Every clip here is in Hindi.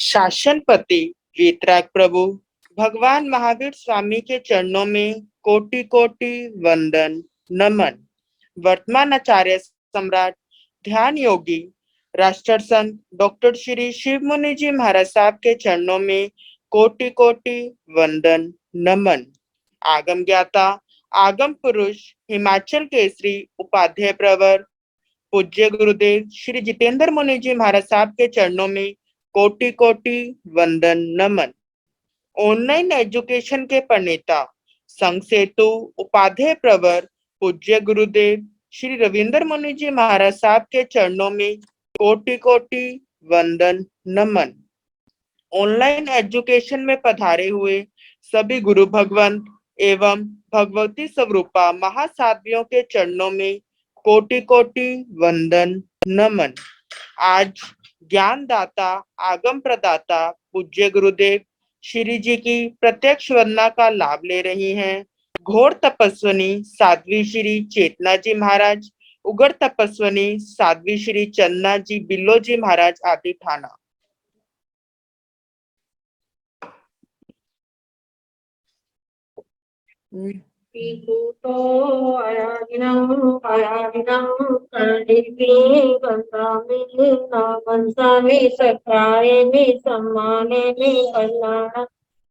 शासनपति वीतराग प्रभु भगवान महावीर स्वामी के चरणों में कोटि कोटि वंदन नमन। वर्तमान आचार्य सम्राट ध्यान योगी राष्ट्र संत डॉक्टर श्री शिव मुनि जी महाराज साहब के चरणों में कोटि कोटि वंदन नमन। आगम ज्ञाता आगम पुरुष हिमाचल केसरी उपाध्याय प्रवर पूज्य गुरुदेव श्री जितेंद्र मुनि जी महाराज साहब के चरणों में कोटि कोटि वंदन नमन। ऑनलाइन एजुकेशन के प्रणेता संघ सेतु उपाध्याय प्रवर पूज्य गुरुदेव श्री रविंद्र मुनि जी महाराज साहब के चरणों में कोटि कोटि वंदन नमन। ऑनलाइन एजुकेशन में पधारे हुए सभी गुरु भगवंत एवं भगवती स्वरूपा महासाध्वियों के चरणों में कोटि कोटि वंदन नमन। आज ज्ञानदाता आगम प्रदाता पूज्य गुरुदेव श्री जी की प्रत्यक्ष वंदना का लाभ ले रही हैं घोर तपस्विनी साध्वी श्री चेतना जी महाराज, उग्र तपस्विनी साध्वी श्री चन्ना जी बिल्लो जी महाराज आदि ठाना। Ikuto ayaginam kandiki bansami na bansami sakraya ni sammane ni kallana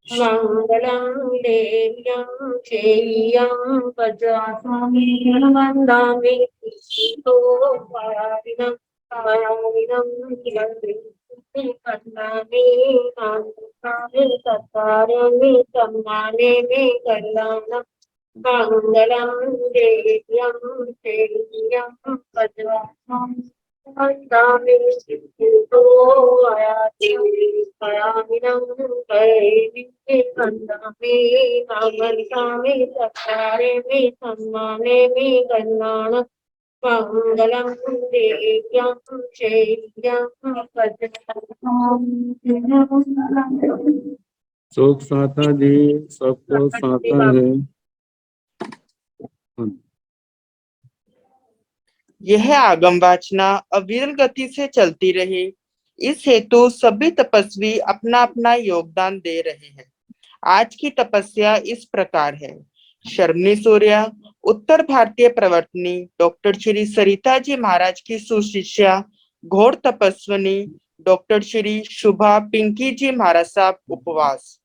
mangalam devyam cheyam pajasami vandami ikuto ayaginam कन्नामी नामी सत्तारमी सम्माने में कल्याण मंगलम देव्यम तेयम पद्मासम वंदामि सिद्धो आयाति आयामिनं कैरि वंदामि नामर्षामि सत्तारे में सम्माने में कल्याण मंगलम देव्यम चैत्यम शोक साता जी सबको साता है। यह आगम वाचना अविरल गति से चलती रहे, इस हेतु सभी तपस्वी अपना अपना योगदान दे रहे हैं। आज की तपस्या इस प्रकार है। शर्मनी सूर्या उत्तर भारतीय प्रवर्तनी डॉक्टर श्री सरिता जी महाराज की सुशिष्या घोर तपस्विनी डॉक्टर श्री शुभा पिंकी जी महाराज साहब उपवास।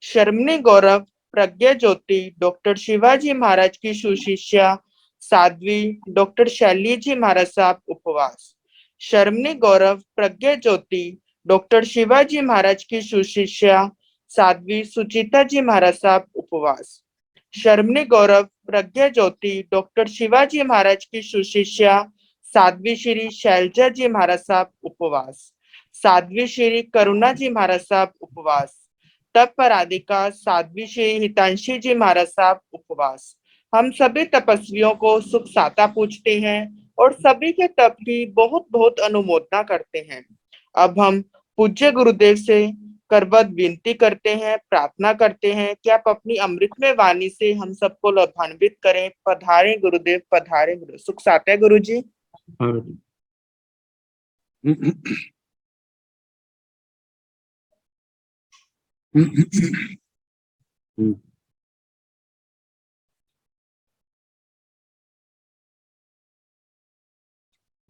शर्मनी गौरव प्रज्ञा ज्योति डॉक्टर शिवाजी महाराज की सुशिष्या साध्वी डॉक्टर शैली जी महाराज साहब उपवास। शर्मनी गौरव प्रज्ञा ज्योति डॉक्टर शिवाजी महाराज की सुशिष्या साध्वी सुचिता जी महाराज साहब उपवास। शर्मनी गौरव प्रज्ञा ज्योति डॉक्टर शिवाजी महाराज की सुशिष्या साध्वी श्री शैलजा जी महाराज साहब उपवास। साध्वी श्री करुणा जी महाराज साहब उपवास। तप पराधिका साध्वी श्री हितांशी जी महाराज साहब उपवास। हम सभी तपस्वियों को सुख साता पूछते हैं और सभी के तप की बहुत बहुत अनुमोदना करते हैं। अब हम पूज्य गुरुदेव से करवत विनती करते हैं, प्रार्थना करते हैं कि आप अपनी अमृतमय वाणी से हम सबको लाभान्वित करें। पधारे गुरुदेव, पधारे गुरु। सुख साता गुरु जी।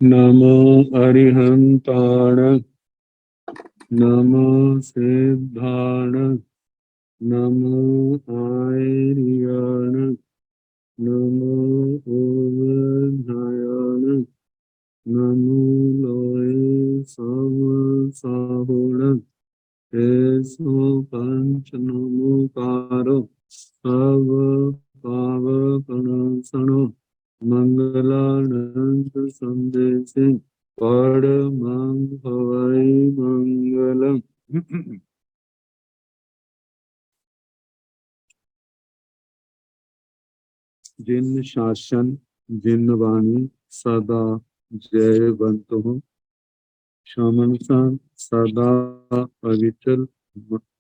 नमो अरिहंताण नमो सिद्धाण नमो आर्याण नमो ओवधायाण नमो लोय साहुण ऐसो पंच नमोकारो सब पावकनाशनो मंगलानंद संदेशे परमं भवै मंगलम। जिन शासन जिन वाणी सदा जयवंत हो, सदा अविचल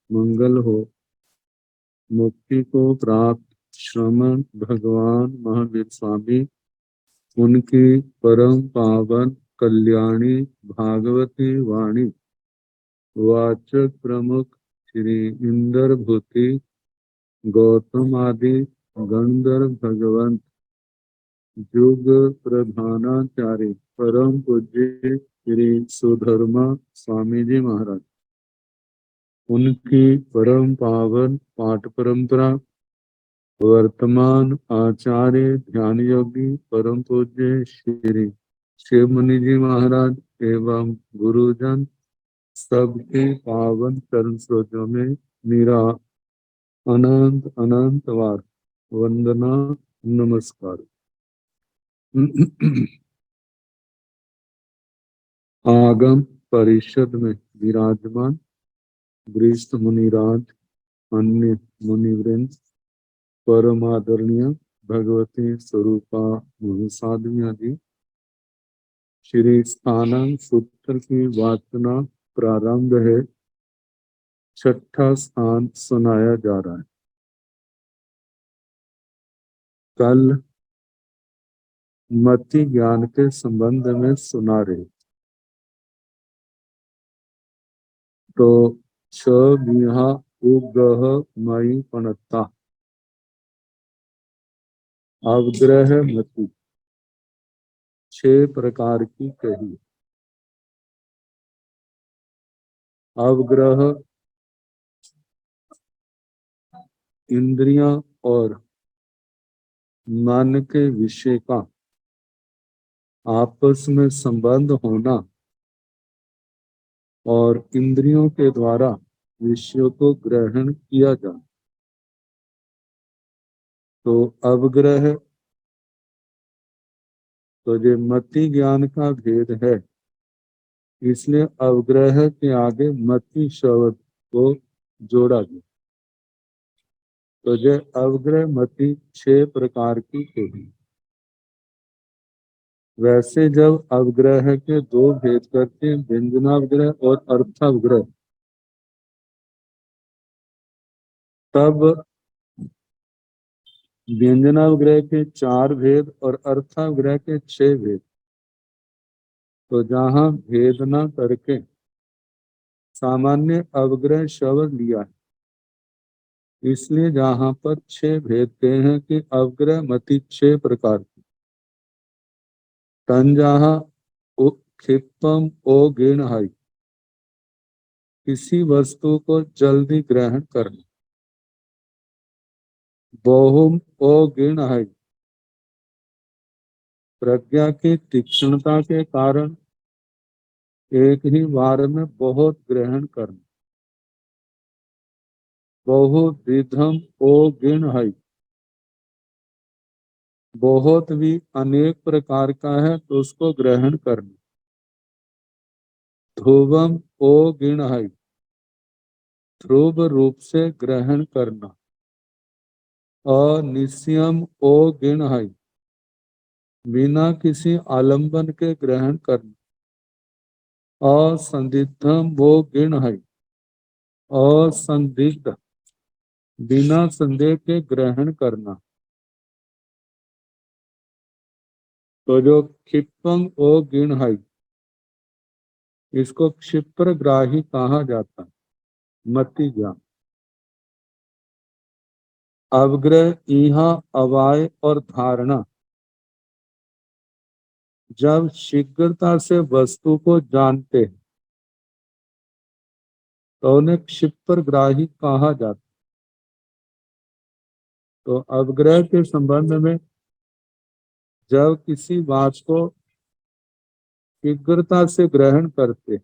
मंगल हो। मुक्ति को प्राप्त श्रमण भगवान महावीर स्वामी, उनकी परम पावन कल्याणी भागवती वाणी वाचक प्रमुख श्री इंद्र भूति गौतम आदि गंधर्व भगवंत युग प्रधानाचार्य परम पूज्य श्री सुधर्मा स्वामी जी महाराज, उनकी परम पावन पाठ परंपरा, वर्तमान आचार्य ध्यान योगी परम पूज्य श्री शिव मुनि जी महाराज एवं गुरुजन सबके पावन चरण स्रोतों में मेरा अनंत अनंत बार वंदना नमस्कार। आगम परिषद में विराजमान वरिष्ठ मुनिराज, अन्य मुनिवृंद, परम आदरणीय भगवती स्वरूपा महासाध्विया जी, श्री स्थानांक सूत्र की वाचना प्रारंभ है। छठा स्थान सुनाया जा रहा है। कल मति ज्ञान के संबंध में सुना रहे तो छ बिहा उगह मई पणता अवग्रह मति 6 प्रकार की कही। अवग्रह इंद्रियां और मन के विषय का आपस में संबंध होना और इंद्रियों के द्वारा विषयों को ग्रहण किया जाना, तो अवग्रह, तो ये मति ज्ञान का भेद है, इसलिए अवग्रह के आगे मति शब्द को जोड़ा गया। तो ये अवग्रह मति 6 प्रकार की कही। वैसे जब अवग्रह के 2 भेद करते हैं, व्यंजनावग्रह और अर्थावग्रह, तब व्यंजनावग्रह के 4 भेद और अर्थावग्रह के 6 भेद। तो जहां भेद न करके सामान्य अवग्रह शब्द लिया है, इसलिए जहां पर 6 भेद कहे हैं कि अवग्रह मति 6 प्रकार की। तन जहां क्षिप्तम ओ गिण है, किसी वस्तु को जल्दी ग्रहण करना। बहुम ओ गिण है, प्रज्ञा की तीक्ष्णता के कारण एक ही बार में बहुत ग्रहण करना। बहुविधम ओ गिण है, बहुत भी अनेक प्रकार का है तो उसको ग्रहण करना। ध्रुवम ओ गिण है, ध्रुव रूप से ग्रहण करना। अनिश्यम ओ गिण है, बिना किसी आलंबन के ग्रहण करना। असंदिग्धम वो गिण है, असंदिग्ध, बिना संदेह के ग्रहण करना। तो जो क्षिप्तम ओ गिण है, इसको क्षिप्रग्राही कहा जाता है, मति ज्ञान। अवग्रह इहा अवाय और धारणा, जब शीघ्रता से वस्तु को जानते हैं तो उन्हें क्षिप्रग्राही कहा जाता है। तो अवग्रह के संबंध में जब किसी बात को शीघ्रता से ग्रहण करते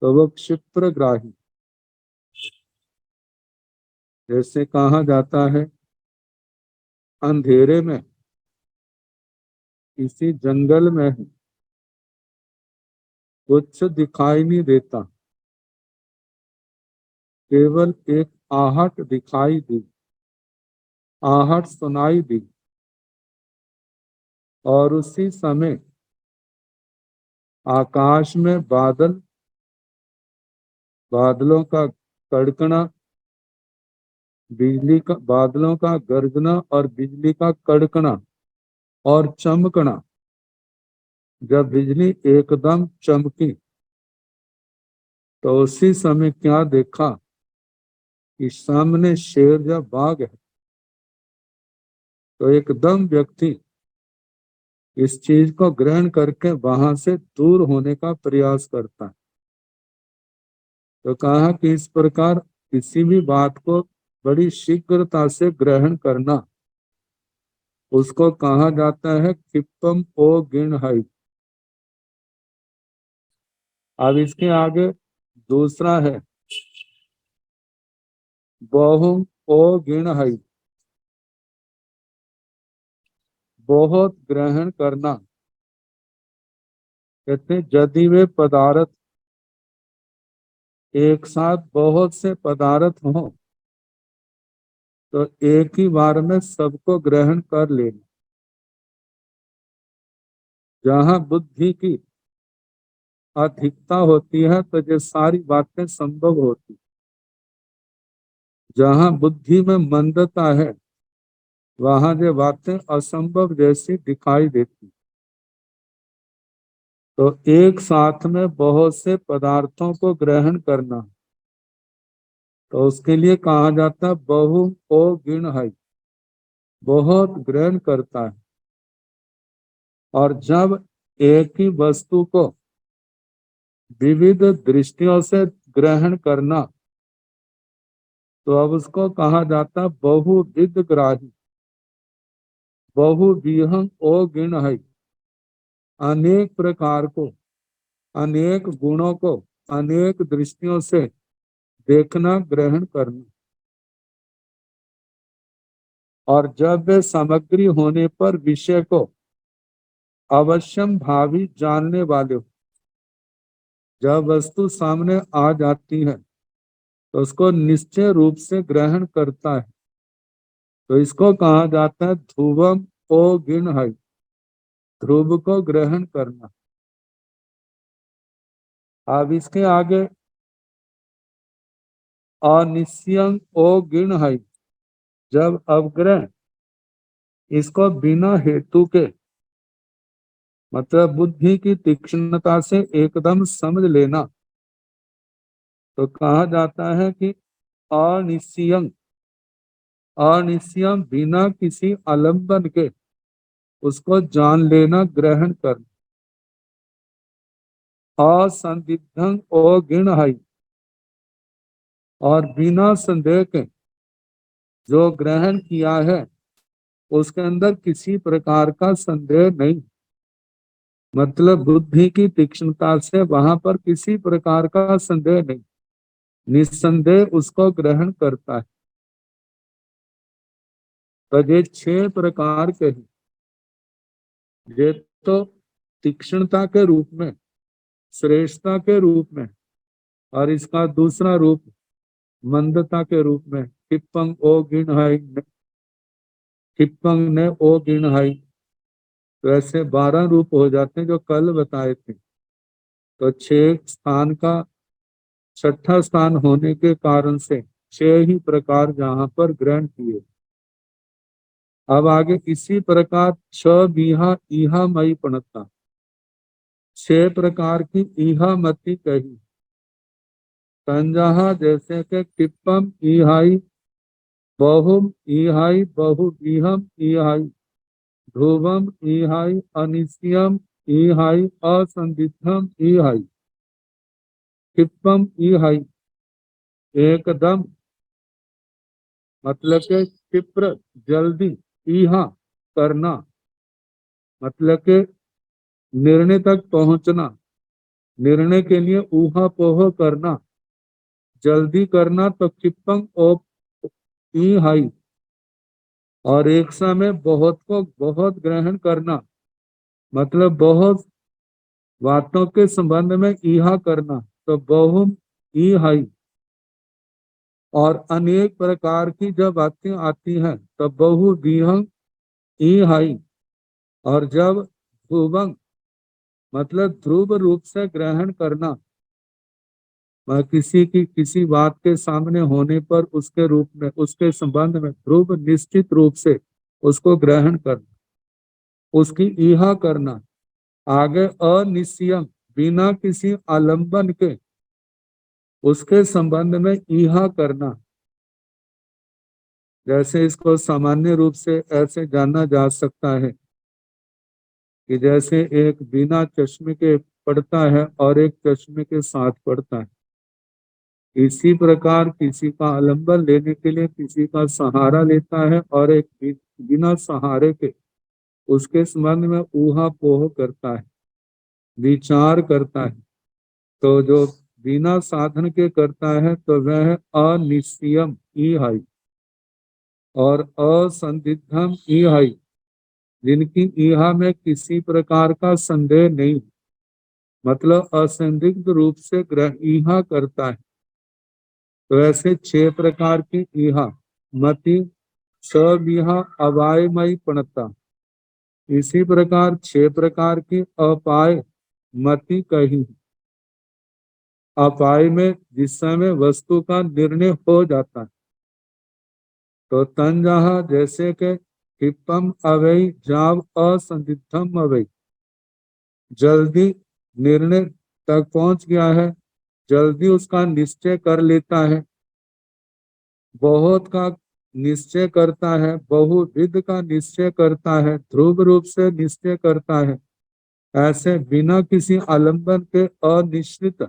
तो वह क्षिप्रग्राही। जैसे कहा जाता है, अंधेरे में किसी जंगल में है, कुछ दिखाई नहीं देता, केवल एक आहट दिखाई दी, आहट सुनाई दी, और उसी समय आकाश में बादलों का कड़कना, बिजली का, बादलों का गर्जना और बिजली का कड़कना और चमकना। जब बिजली एकदम चमकी तो उसी समय क्या देखा कि सामने शेर या बाघ है। तो एकदम व्यक्ति इस चीज को ग्रहण करके वहां से दूर होने का प्रयास करता है। तो कहा कि इस प्रकार किसी भी बात को बड़ी शीघ्रता से ग्रहण करना, उसको कहा जाता है क्षिप्तम ओ गिणहाई। अब इसके आगे दूसरा है बहुम ओ गिणहाई, बहुत ग्रहण करना। कहते हैं यदि वे पदार्थ एक साथ बहुत से पदार्थ हों तो एक ही बार में सबको ग्रहण कर लेना। जहां बुद्धि की अधिकता होती है तो ये सारी बातें संभव होती। जहां बुद्धि में मंदता है वहां ये बातें असंभव जैसी दिखाई देती। तो एक साथ में बहुत से पदार्थों को ग्रहण करना, तो उसके लिए कहा जाता है बहु ओ गिण है, बहुत ग्रहण करता है। और जब एक ही वस्तु को विविध दृष्टियों से ग्रहण करना, तो अब उसको कहा जाता बहुविध ग्राही, बहुविहंग ओ गिण है। अनेक प्रकार को, अनेक गुणों को अनेक दृष्टियों से देखना, ग्रहण करना। और जब वे सामग्री होने पर विषय को अवश्यम भावी जानने वाले हो, जब वस्तु सामने आ जाती है तो उसको निश्चय रूप से ग्रहण करता है। तो इसको कहा जाता है ध्रुवम ओ गिण है, ध्रुव को ग्रहण करना। अब इसके आगे अनिश्यं ओ गिण है, जब अवग्रह इसको बिना हेतु के, मतलब बुद्धि की तीक्ष्णता से एकदम समझ लेना, तो कहा जाता है कि अनिश्यं, अनिश्यं बिना किसी आलंबन के उसको जान लेना, ग्रहण करना। असंदिग्धं ओ गिण है, और बिना संदेह के जो ग्रहण किया है उसके अंदर किसी प्रकार का संदेह नहीं, मतलब बुद्धि की तीक्ष्णता से वहां पर किसी प्रकार का संदेह नहीं, निस्संदेह उसको ग्रहण करता है। तो ये 6 प्रकार के हैं। ये तो तीक्ष्णता के रूप में, श्रेष्ठता के रूप में, और इसका दूसरा रूप मंदता के रूप में, टिप्पंग ओ गिण है, टिप्पंग ने ओ गिण है। तो ऐसे 12 रूप हो जाते हैं जो कल बताए थे। तो 6 स्थान का छठा स्थान होने के कारण से 6 ही प्रकार जहां पर ग्रहण किए। अब आगे इसी प्रकार 6 बीहा ईहा मई पणता, 6 प्रकार की ईहा मती कही। संजहा जैसे के टिप्पम ईहाई, बहुम ईहाई, बहुविहम ईहाई, ध्रुवम ईहाई, अनिश्यम ईहाई, असंदिग्धम ईहाई, टिप्पम ईहाई। एकदम मतलब के क्षिप्र, जल्दी, ईहा करना मतलब के निर्णय तक पहुंचना, निर्णय के लिए ऊहा पोह करना, जल्दी करना, तो क्षिप्पम ओ ईहाई। और एक समय बहुत को बहुत ग्रहण करना, मतलब बहुत बातों के संबंध में ईहा करना, तो बहुम ईहाई। और अनेक प्रकार की जब बातें आती हैं तो बहु विहंग ईहाई। और जब ध्रुवंग मतलब ध्रुव रूप से ग्रहण करना, किसी की किसी बात के सामने होने पर उसके रूप में, उसके संबंध में ध्रुव निश्चित रूप से उसको ग्रहण करना, उसकी ईहा करना। आगे अनिश्यम बिना किसी आलंबन के उसके संबंध में ईहा करना, जैसे इसको सामान्य रूप से ऐसे जाना जा सकता है कि जैसे एक बिना चश्मे के पढ़ता है और एक चश्मे के साथ पढ़ता है, इसी प्रकार किसी का आलंबन लेने के लिए किसी का सहारा लेता है और एक बिना सहारे के उसके संबंध में ऊहा पोह करता है, विचार करता है। तो जो बिना साधन के करता है तो वह है अनिश्चयम ईहाई और असंदिग्धम ईहाई, जिनकी ईहा में किसी प्रकार का संदेह नहीं, मतलब असंदिग्ध रूप से ग्रह ईहा करता है। तो ऐसे 6 प्रकार की ईहा मति सब ईहा अवायमयी पणता, इसी प्रकार 6 प्रकार की अपाय मति कही। अपाय में जिस समय वस्तु का निर्णय हो जाता है, तो तन जहा जैसे के हिप्पम अवै जाव असंदिग्धम अवै, जल्दी निर्णय तक पहुंच गया है, जल्दी उसका निश्चय कर लेता है, बहुत का निश्चय करता है, बहुविध का निश्चय करता है, ध्रुव रूप से निश्चय करता है। ऐसे बिना किसी आलंबन के अनिश्चित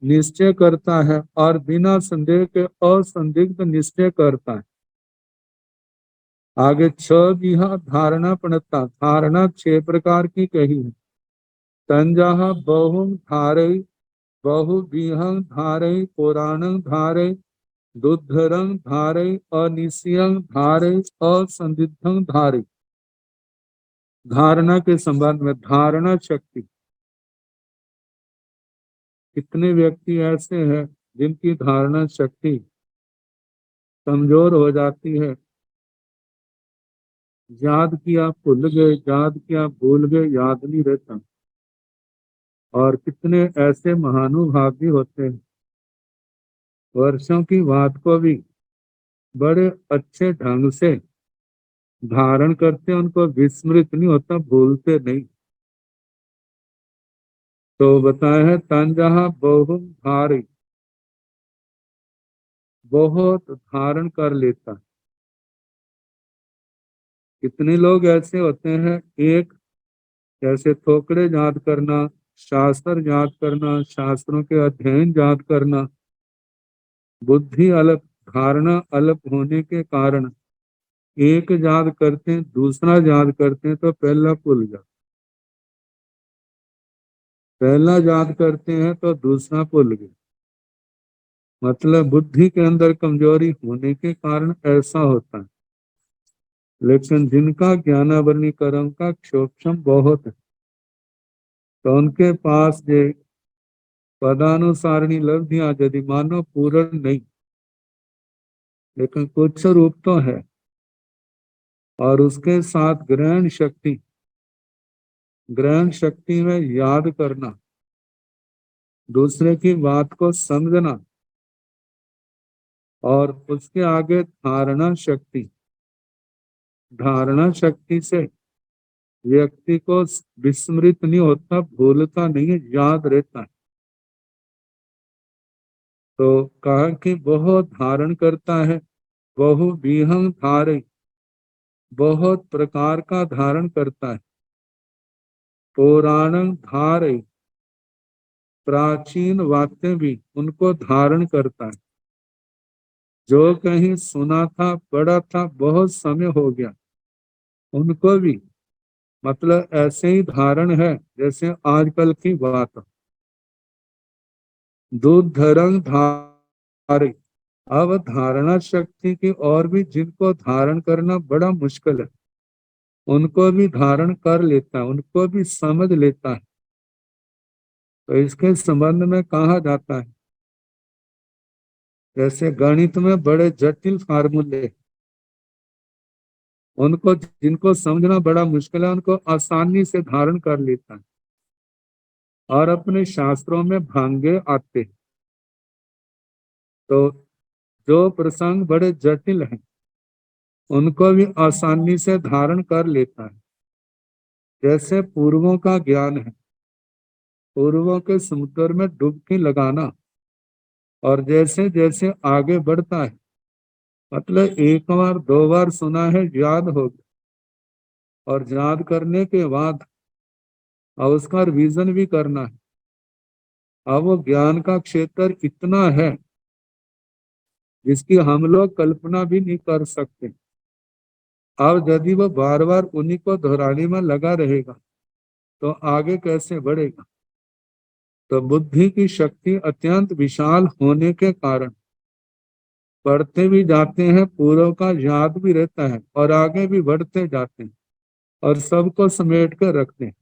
निश्चय करता है और बिना संदेह के असंदिग्ध निश्चय करता है। आगे 6 यह धारणा पणता, धारणा 6 प्रकार की कही है। तंजहा बहु धारय, बहु विहंग धारय, पुराणं धारय, दुद्धरं धारय, अनिश्चयं धारय, असंदिग्धं धारय। धारणा के संबंध में धारणा शक्ति, कितने व्यक्ति ऐसे हैं जिनकी धारणा शक्ति कमजोर हो जाती है, याद किया भूल गए, याद किया भूल गए, याद नहीं रहता। और कितने ऐसे महानुभाव भी होते हैं, वर्षों की बात को भी बड़े अच्छे ढंग से धारण करते, उनको विस्मृत नहीं होता, भूलते नहीं। तो बताया है तंजहा बहु धारी, बहुत धारण कर लेता। कितने लोग ऐसे होते हैं, एक जैसे थोकड़े याद करना, शास्त्र याद करना, शास्त्रों के अध्ययन याद करना, बुद्धि अलग, धारणा अलग होने के कारण एक याद करते हैं, दूसरा याद करते हैं तो पहला भूल जाता, पहला याद करते हैं तो दूसरा भूल गए। मतलब बुद्धि के अंदर कमजोरी होने के कारण ऐसा होता है। लेकिन जिनका ज्ञानावरणीकरण का क्षोभम बहुत है, तो उनके पास ये पदानुसारणी लब्धियां यदि मानो पूर्ण नहीं, लेकिन कुछ रूप तो है, और उसके साथ ग्रहण शक्ति, ग्रहण शक्ति में याद करना, दूसरे की बात को समझना, और उसके आगे धारणा शक्ति, धारणा शक्ति से व्यक्ति को विस्मृत नहीं होता, भूलता नहीं है, याद रहता है। तो कहा कि बहुत धारण करता है, बहु विहंग धारे, बहुत प्रकार का धारण करता है, पुराण धारे, प्राचीन वाक्य भी उनको धारण करता है। जो कहीं सुना था, पढ़ा था, बहुत समय हो गया, उनको भी मतलब ऐसे ही धारण है जैसे आजकल की बात। दूध धरंग धारे, अब धारणा शक्ति की और भी जिनको धारण करना बड़ा मुश्किल है, उनको भी धारण कर लेता है, उनको भी समझ लेता है। तो इसके संबंध में कहा जाता है, जैसे गणित में बड़े जटिल फार्मूले, उनको जिनको समझना बड़ा मुश्किल है, उनको आसानी से धारण कर लेता है, और अपने शास्त्रों में भांगे आते हैं। तो जो प्रसंग बड़े जटिल हैं, उनको भी आसानी से धारण कर लेता है। जैसे पूर्वों का ज्ञान है, पूर्वों के समुद्र में डुबकी लगाना और जैसे जैसे आगे बढ़ता है, मतलब एक बार दो बार सुना है, याद हो गया, और याद करने के बाद अब उसका रिवीजन भी करना है। अब वो ज्ञान का क्षेत्र इतना है जिसकी हम लोग कल्पना भी नहीं कर सकते। अब यदि वो बार बार उन्हीं को दोहराने में लगा रहेगा तो आगे कैसे बढ़ेगा। तो बुद्धि की शक्ति अत्यंत विशाल होने के कारण पढ़ते भी जाते हैं, पूर्व का याद भी रहता है और आगे भी बढ़ते जाते हैं और सबको समेट कर रखते हैं।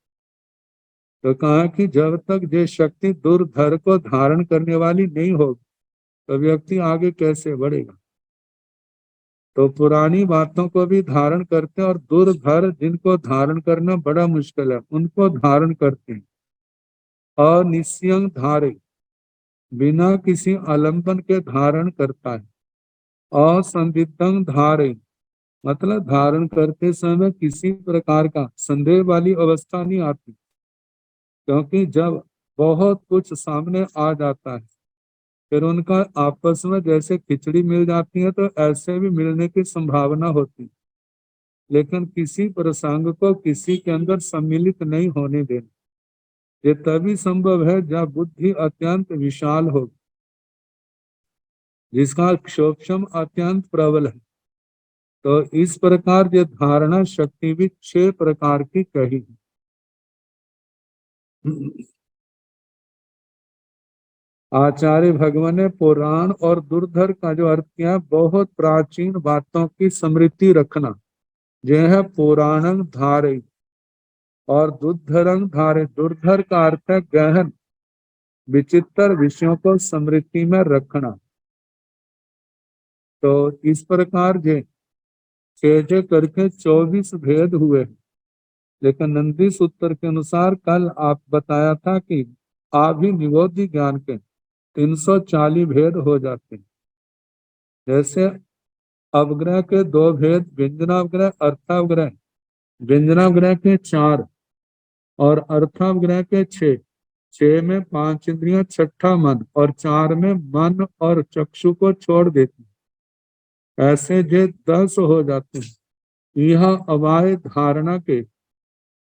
तो कहा कि जब तक ये शक्ति दुर्धर को धारण करने वाली नहीं होगी तो व्यक्ति आगे कैसे बढ़ेगा। तो पुरानी बातों को भी धारण करते हैं और दुर्धर जिनको धारण करना बड़ा मुश्किल है उनको धारण करते हैं। अनिश्यंग धारे, बिना किसी आलंबन के धारण करता है। असंदिग्धं धारे, मतलब धारण करते समय किसी प्रकार का संदेह वाली अवस्था नहीं आती, क्योंकि जब बहुत कुछ सामने आ जाता है फिर उनका आपस में जैसे खिचड़ी मिल जाती है तो ऐसे भी मिलने की संभावना होती, लेकिन किसी प्रसंग को किसी के अंदर सम्मिलित नहीं होने देना। ये तभी संभव है जब बुद्धि अत्यंत विशाल हो, जिसका क्षोभम अत्यंत प्रबल है। तो इस प्रकार ये धारणा शक्ति भी 6 प्रकार की कही है। आचार्य भगवान ने पुराण और दुर्धर का जो अर्थ किया, बहुत प्राचीन बातों की स्मृति रखना, यह है पुराणं धारे, और दुर्धरं धारे, दुर्धर का अर्थ है गहन विचित्र विषयों को स्मृति में रखना। तो इस प्रकार जे छे करके 24 भेद हुए, लेकिन नंदी सूत्र के अनुसार कल आप बताया था कि आभिनिवोधि ज्ञान के 340 भेद हो जाते हैं। जैसे अवग्रह के 2 भेद, व्यंजनावग्रह, अर्थावग्रह। व्यंजनावग्रह के 4 और अर्थावग्रह के 6। 6 में 5 इंद्रियां, छठा मन, और 4 में मन और चक्षु को छोड़ देती, ऐसे जे 10 हो जाते हैं। यह अवाय धारणा के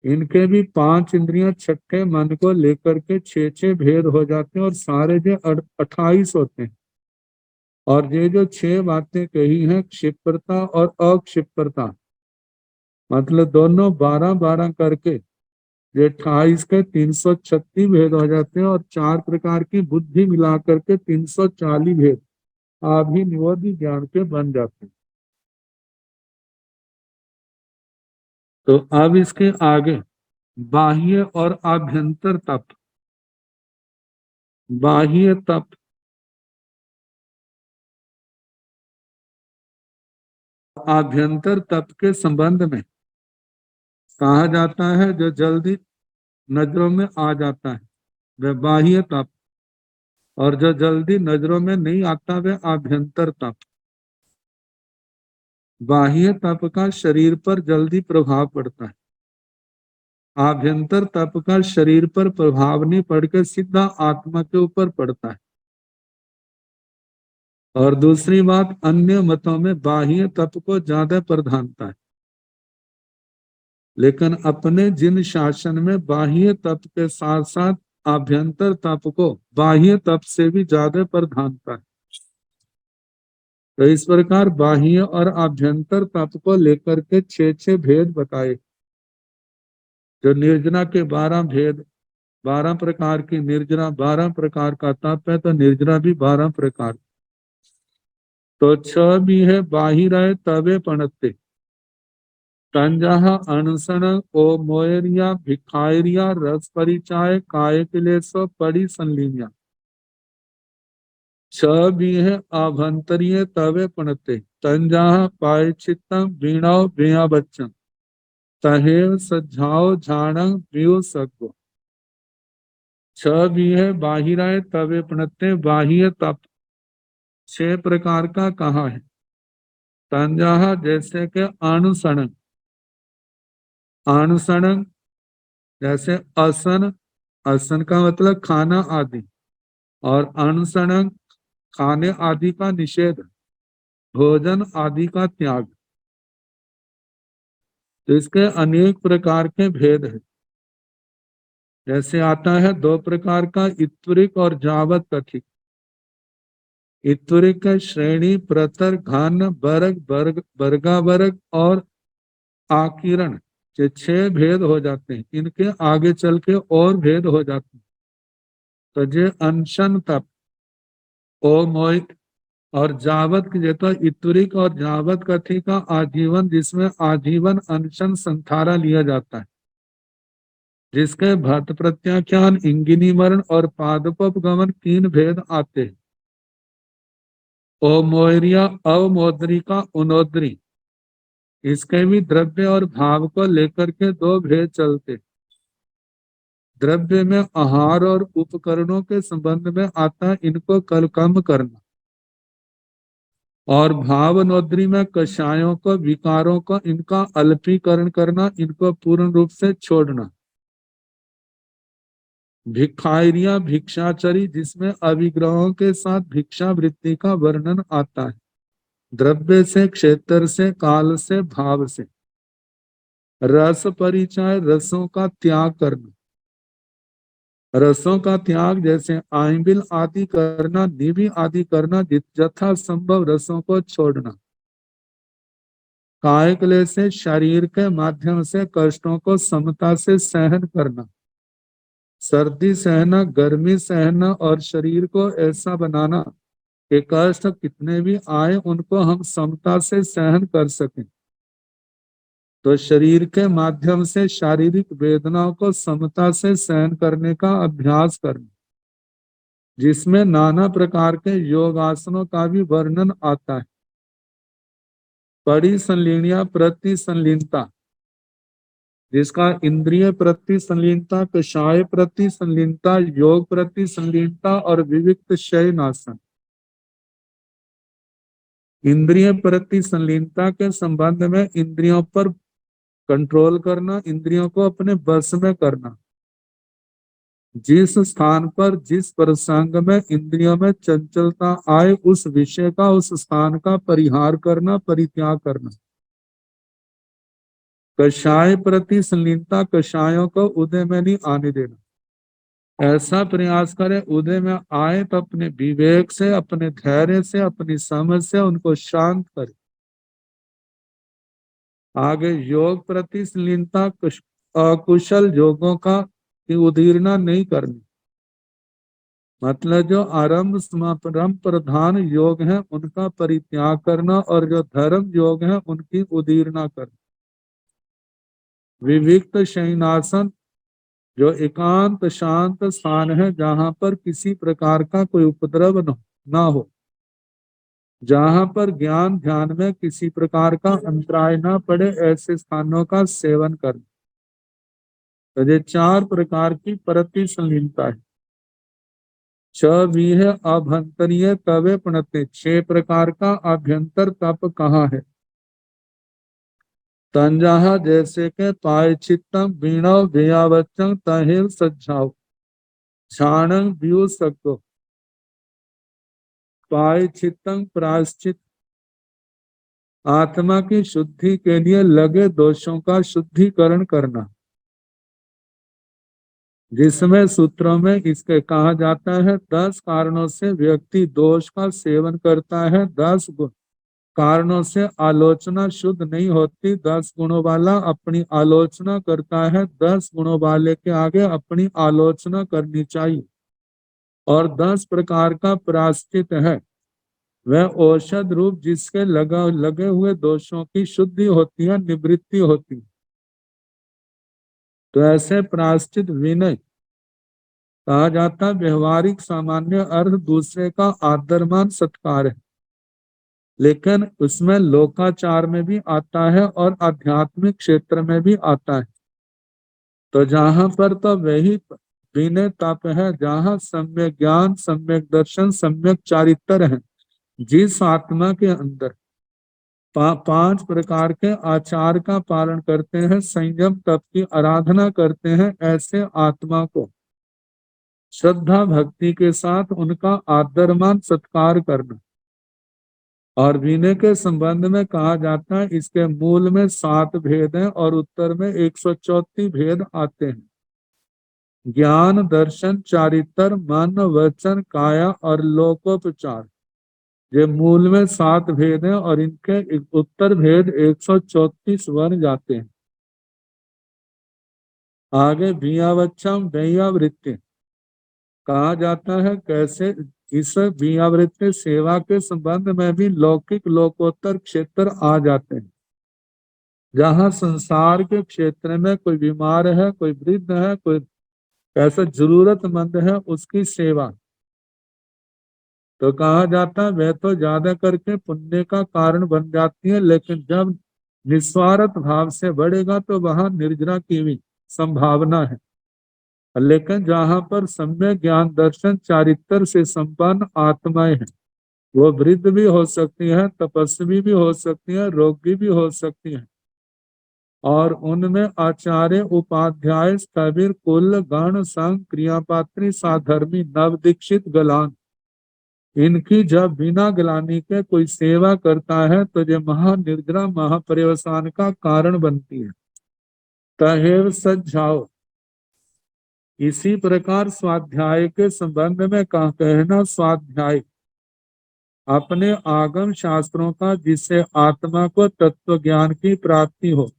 इनके भी 5 इंद्रियां, छठे मन को लेकर के 6 भेद हो जाते हैं और सारे जो 28 होते हैं। और ये जो 6 बातें कही हैं, क्षिप्रता और अक्षिप्रता, मतलब दोनों 12-12 करके ये 28 के 336 भेद हो जाते हैं और 4 प्रकार की बुद्धि मिला करके 340 भेद आभिनिवोधि ज्ञान के बन जाते हैं। तो अब इसके आगे बाह्य और आभ्यंतर तप। बाह्य तप, आभ्यंतर तप के संबंध में कहा जाता है जो जल्दी नजरों में आ जाता है वह बाह्य तप, और जो जल्दी नजरों में नहीं आता वह आभ्यंतर तप। बाह्य तप का शरीर पर जल्दी प्रभाव पड़ता है, आभ्यंतर तप का शरीर पर प्रभाव नहीं पड़कर सीधा आत्मा के ऊपर पड़ता है। और दूसरी बात, अन्य मतों में बाह्य तप को ज्यादा प्रधानता है, लेकिन अपने जिन शासन में बाह्य तप के साथ साथ आभ्यंतर तप को बाह्य तप से भी ज्यादा प्रधानता है। तो इस प्रकार बाह्य और आभ्यंतर तप को लेकर के 6 भेद बताए। जो निर्जना के 12 भेद, 12 प्रकार की निर्जना, 12 प्रकार का तप है, तो निर्जना भी 12 प्रकार। तो 6 भी है बाहिर तवे पणते, तंजहा अनशन ओ मोयरिया भिखारिया रस परिचाय काय किलेसो पड़ी संलीनिया। 6 भी है आभंतरीय तवे पणते, तंजहा पाय चित्तम वीणाओ बिया बच्चन, तहेव सज्जाओ झाणंग व्यो सको। 6 भी है बाहिराय तवे पणते, बाह्य तप 6 प्रकार का कहा है। तंजहा जैसे के अनुसरण, अनुसरण जैसे असन, असन का मतलब खाना आदि, और अनुसरण खाने आदि का निषेध, भोजन आदि का त्याग। तो इसके अनेक प्रकार के भेद हैं। जैसे आता है दो प्रकार का, इत्वरिक और जावत कथित। इत्वरिक का श्रेणी, प्रतर, घन, वर्ग, वर्गा वर्ग और आकिरण, ये 6 भेद हो जाते हैं। इनके आगे चल के और भेद हो जाते हैं। तो ये अनशन तप, ओमोइक और जावत की जगह इत्वरिक और जावत कथी का आजीवन, जिसमें आजीवन अनशन संथारा लिया जाता है, जिसके भट प्रत्याख्यान, इंगिनी मरण और पादपोपगमन 3 भेद आते हैं। ओमोरिया, अवमोदरी का उनोदरी, इसके भी द्रव्य और भाव को लेकर के 2 भेद चलते। द्रव्य में आहार और उपकरणों के संबंध में आता है, इनको कम करना। और भावनोद्री में कषायों को, विकारों को, इनका अल्पीकरण करना, इनको पूर्ण रूप से छोड़ना। भिखारिया, भिक्षाचरी, जिसमें अविग्रहों के साथ भिक्षा वृत्ति का वर्णन आता है। द्रव्य से, क्षेत्र से, काल से, भाव से। रस परिचय, रसों का त्याग करना। रसों का त्याग जैसे आइंबिल आदि करना, निवि आदि करना, यथा संभव रसों को छोड़ना। कायकले से, शरीर के माध्यम से कष्टों को समता से सहन करना। सर्दी सहना, गर्मी सहना और शरीर को ऐसा बनाना कि कष्ट कितने भी आए उनको हम समता से सहन कर सकें। तो शरीर के माध्यम से शारीरिक वेदनाओं को समता से सहन करने का अभ्यास करना, जिसमें नाना प्रकार के योगासनों का भी वर्णन आता है। पड़ी संलीनिया, प्रति संलीनता, जिसका इंद्रिय प्रति संलीनता, कषाय प्रति संलीनता, योग प्रति संलीनता और विविक्त शयनासन। इंद्रिय प्रति संलीनता के संबंध में इंद्रियों पर कंट्रोल करना, इंद्रियों को अपने बस में करना। जिस स्थान पर, जिस प्रसंग में इंद्रियों में चंचलता आए, उस विषय का, उस स्थान का परिहार करना, परित्याग करना। कषाय प्रति संलीनता, कषायों को उदय में नहीं आने देना। ऐसा प्रयास करें उदय में आए तो अपने विवेक से, अपने धैर्य से, अपनी समझ से उनको शांत करें। आगे योग प्रति संलीनता, अकुशल योगों का की उदीर्णा नहीं करनी। मतलब जो आरंभ समारंभ प्रधान योग है उनका परित्याग करना, और जो धर्म योग है उनकी उदीर्णा करना। विविक्त शयनासन, जो एकांत शांत स्थान है, जहां पर किसी प्रकार का कोई उपद्रव ना हो, जहां पर ज्ञान ध्यान में किसी प्रकार का अंतराय ना पड़े, ऐसे स्थानों का सेवन करना। तो ये 4 प्रकार की प्रति संलीनता है। 6 भी है अभ्यंतरीय तवे प्रणते, 6 प्रकार का अभ्यंतर तप कहाँ है। तंजाहा, जैसे के पायचित्तम, वीणव व्ययावचन, तहिल सज्जाओ, क्षाणं व्यू सको। पायचित्तम प्रायश्चित, आत्मा की शुद्धि के लिए लगे दोषों का शुद्धिकरण करना, जिसमें सूत्रों में इसके कहा जाता है 10 कारणों से व्यक्ति दोष का सेवन करता है, 10 कारणों से आलोचना शुद्ध नहीं होती, 10 गुणों वाला अपनी आलोचना करता है, 10 गुणों वाले के आगे अपनी आलोचना करनी चाहिए। और 10 प्रकार का प्रायश्चित है, वह औषध रूप जिसके लगे हुए दोषों की शुद्धि होती है, निवृत्ति होती है। तो ऐसे प्रायश्चित विनय कहा जाता, व्यवहारिक सामान्य अर्थ दूसरे का आदरमान सत्कार है, लेकिन उसमें लोकाचार में भी आता है और आध्यात्मिक क्षेत्र में भी आता है। तो जहां पर तो वही विनय तप है, जहां सम्यक ज्ञान, सम्यक दर्शन, सम्यक चारित्र है। जिस आत्मा के अंदर 5 प्रकार के आचार का पालन करते हैं, संयम तप की आराधना करते हैं, ऐसे आत्मा को श्रद्धा भक्ति के साथ उनका आदरमान सत्कार करना। और विनय के संबंध में कहा जाता है इसके मूल में 7 भेद हैं और उत्तर में 134 भेद आते हैं। ज्ञान, दर्शन, चारित्र, मन, वचन, काया और लोकोपचार, ये मूल में 7 भेद हैं और इनके उत्तर भेद 134 बन जाते हैं। आगे भियावच्छम व्ययावृत्ति कहा जाता है कैसे इस भियावृत्ति सेवा के संबंध में भी लौकिक लोकोत्तर क्षेत्र आ जाते हैं। जहाँ संसार के क्षेत्र में कोई बीमार है, कोई वृद्ध है, कोई ऐसा जरूरतमंद है, उसकी सेवा तो कहा जाता है वह तो ज्यादा करके पुण्य का कारण बन जाती है, लेकिन जब निस्वार्थ भाव से बढ़ेगा तो वहां निर्जरा की भी संभावना है। लेकिन जहां पर सम्यक ज्ञान, दर्शन, चारित्र से संपन्न आत्माएं हैं, वो वृद्ध भी हो सकती है, तपस्वी भी हो सकती है, रोगी भी हो सकती है, और उनमें आचार्य, उपाध्याय, स्थविर, कुल, गण, संघ, क्रियापात्री, साधर्मी, नव दीक्षित, गलान, इनकी जब बिना गलानी के कोई सेवा करता है तो ये महानिर्जरा महापर्यवसान का कारण बनती है। तहेव सज्जाओ। इसी प्रकार स्वाध्याय के संबंध में कहना स्वाध्याय अपने आगम शास्त्रों का जिससे आत्मा को तत्व ज्ञान की प्राप्ति हो,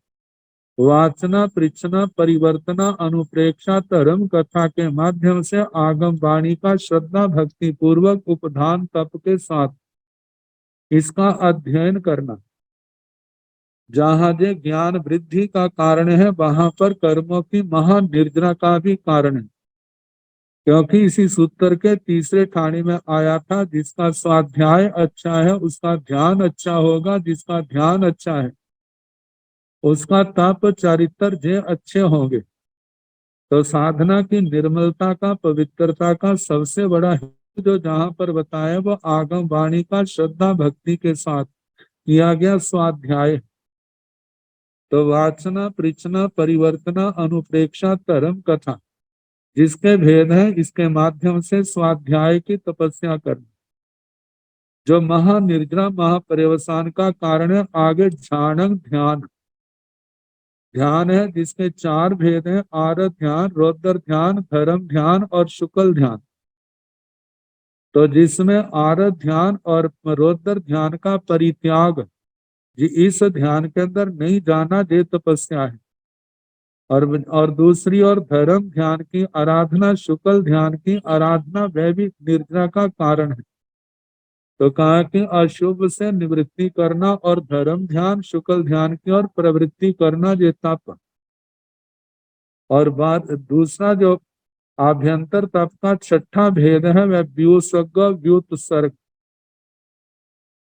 वाचना, पृच्छना, परिवर्तना, अनुप्रेक्षा, धर्म कथा के माध्यम से आगम वाणी का श्रद्धा भक्ति पूर्वक उपधान तप के साथ इसका अध्ययन करना। जहाँ जे ज्ञान वृद्धि का कारण है वहां पर कर्मों की महानिर्जरा का भी कारण है, क्योंकि इसी सूत्र के तीसरे ठाणी में आया था जिसका स्वाध्याय अच्छा है उसका ध्यान अच्छा होगा, जिसका ध्यान अच्छा है उसका तप चरित्र जे अच्छे होंगे। तो साधना की निर्मलता का, पवित्रता का सबसे बड़ा हेतु जो जहां पर बताया वो आगम वाणी का श्रद्धा भक्ति के साथ किया गया स्वाध्याय। तो वाचना, पृच्छना, परिवर्तना, अनुप्रेक्षा, धर्म कथा जिसके भेद है इसके माध्यम से स्वाध्याय की तपस्या करना, जो महानिर्जरा महापर्यवसान का कारण है। आगे झाणंग ध्यान, ध्यान है जिसके 4 भेद हैं, आर ध्यान, रौद्र ध्यान, धर्म ध्यान और शुक्ल ध्यान। तो जिसमें आर ध्यान और रौद्र ध्यान का परित्याग, इस ध्यान के अंदर नहीं जाना ये तपस्या है। और दूसरी ओर धर्म ध्यान की आराधना, शुक्ल ध्यान की आराधना वह भी निर्जरा का कारण है। तो कहा कि अशुभ से निवृत्ति करना और धर्म ध्यान, शुक्ल ध्यान की ओर प्रवृत्ति करना ये तप। और बात दूसरा जो आभ्यंतर तप का 6ठा भेद है वह व्यूसर्ग व्युत्सर्ग।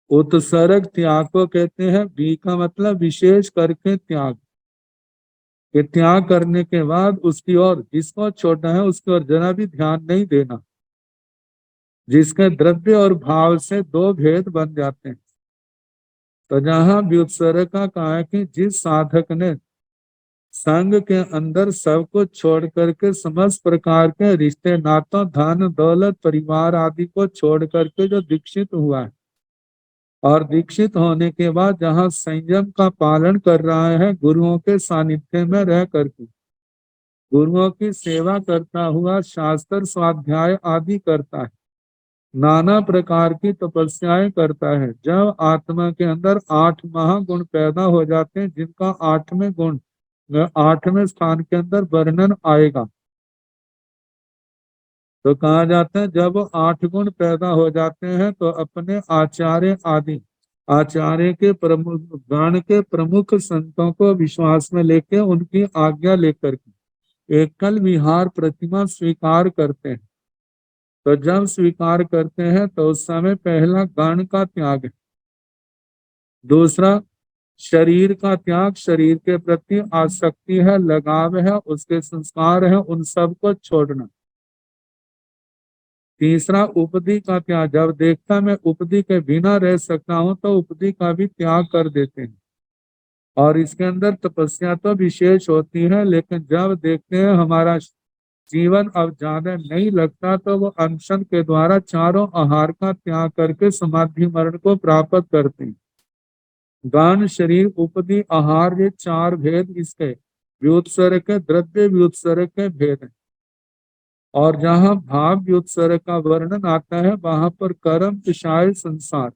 उत्सर्ग त्याग को कहते हैं। बी का मतलब विशेष करके त्याग, कि त्याग करने के बाद उसकी ओर जिसको छोड़ना है उसकी ओर जरा भी ध्यान नहीं देना, जिसके द्रव्य और भाव से 2 भेद बन जाते हैं। तो जहां व्युत्सर्ग का कहा है कि जिस साधक ने संघ के अंदर सब कुछ छोड़ करके समस्त प्रकार के रिश्ते नातों, धन दौलत, परिवार आदि को छोड़ करके जो दीक्षित हुआ है, और दीक्षित होने के बाद जहाँ संयम का पालन कर रहा है, गुरुओं के सानिध्य में रह करके गुरुओं की सेवा करता हुआ शास्त्र स्वाध्याय आदि करता है, नाना प्रकार की तपस्याएं करता है, जब आत्मा के अंदर 8 महागुण पैदा हो जाते हैं जिनका 8वें गुण 8वें स्थान के अंदर वर्णन आएगा। तो कहा जाता है जब 8 गुण पैदा हो जाते हैं तो अपने आचार्य आदि आचार्य के प्रमुख गण के प्रमुख संतों को विश्वास में लेके उनकी आज्ञा लेकर के एकल विहार प्रतिमा स्वीकार करते हैं। तो जब स्वीकार करते हैं तो उस समय पहला गण का त्याग है, दूसरा शरीर का त्याग, शरीर के प्रति आसक्ति है, लगाव है, उसके संस्कार है, उन सब को छोड़ना। तीसरा उपदी का त्याग, जब देखता मैं उपदी के बिना रह सकता हूं तो उपदी का भी त्याग कर देते हैं। और इसके अंदर तपस्या तो विशेष होती है, लेकिन जब देखते हैं हमारा जीवन अब ज्यादा नहीं लगता तो वो अनशन के द्वारा चारों आहार का त्याग करके समाधि मरण को प्राप्त करते हैं। गान शरीर उपदी आहार, ये चार भेद इसके व्युत्सर्ग के, द्रव्य व्युत्सर्ग के भेद हैं। और जहाँ भाव व्युत्सर्ग का वर्णन आता है वहां पर कर्म विषय संसार,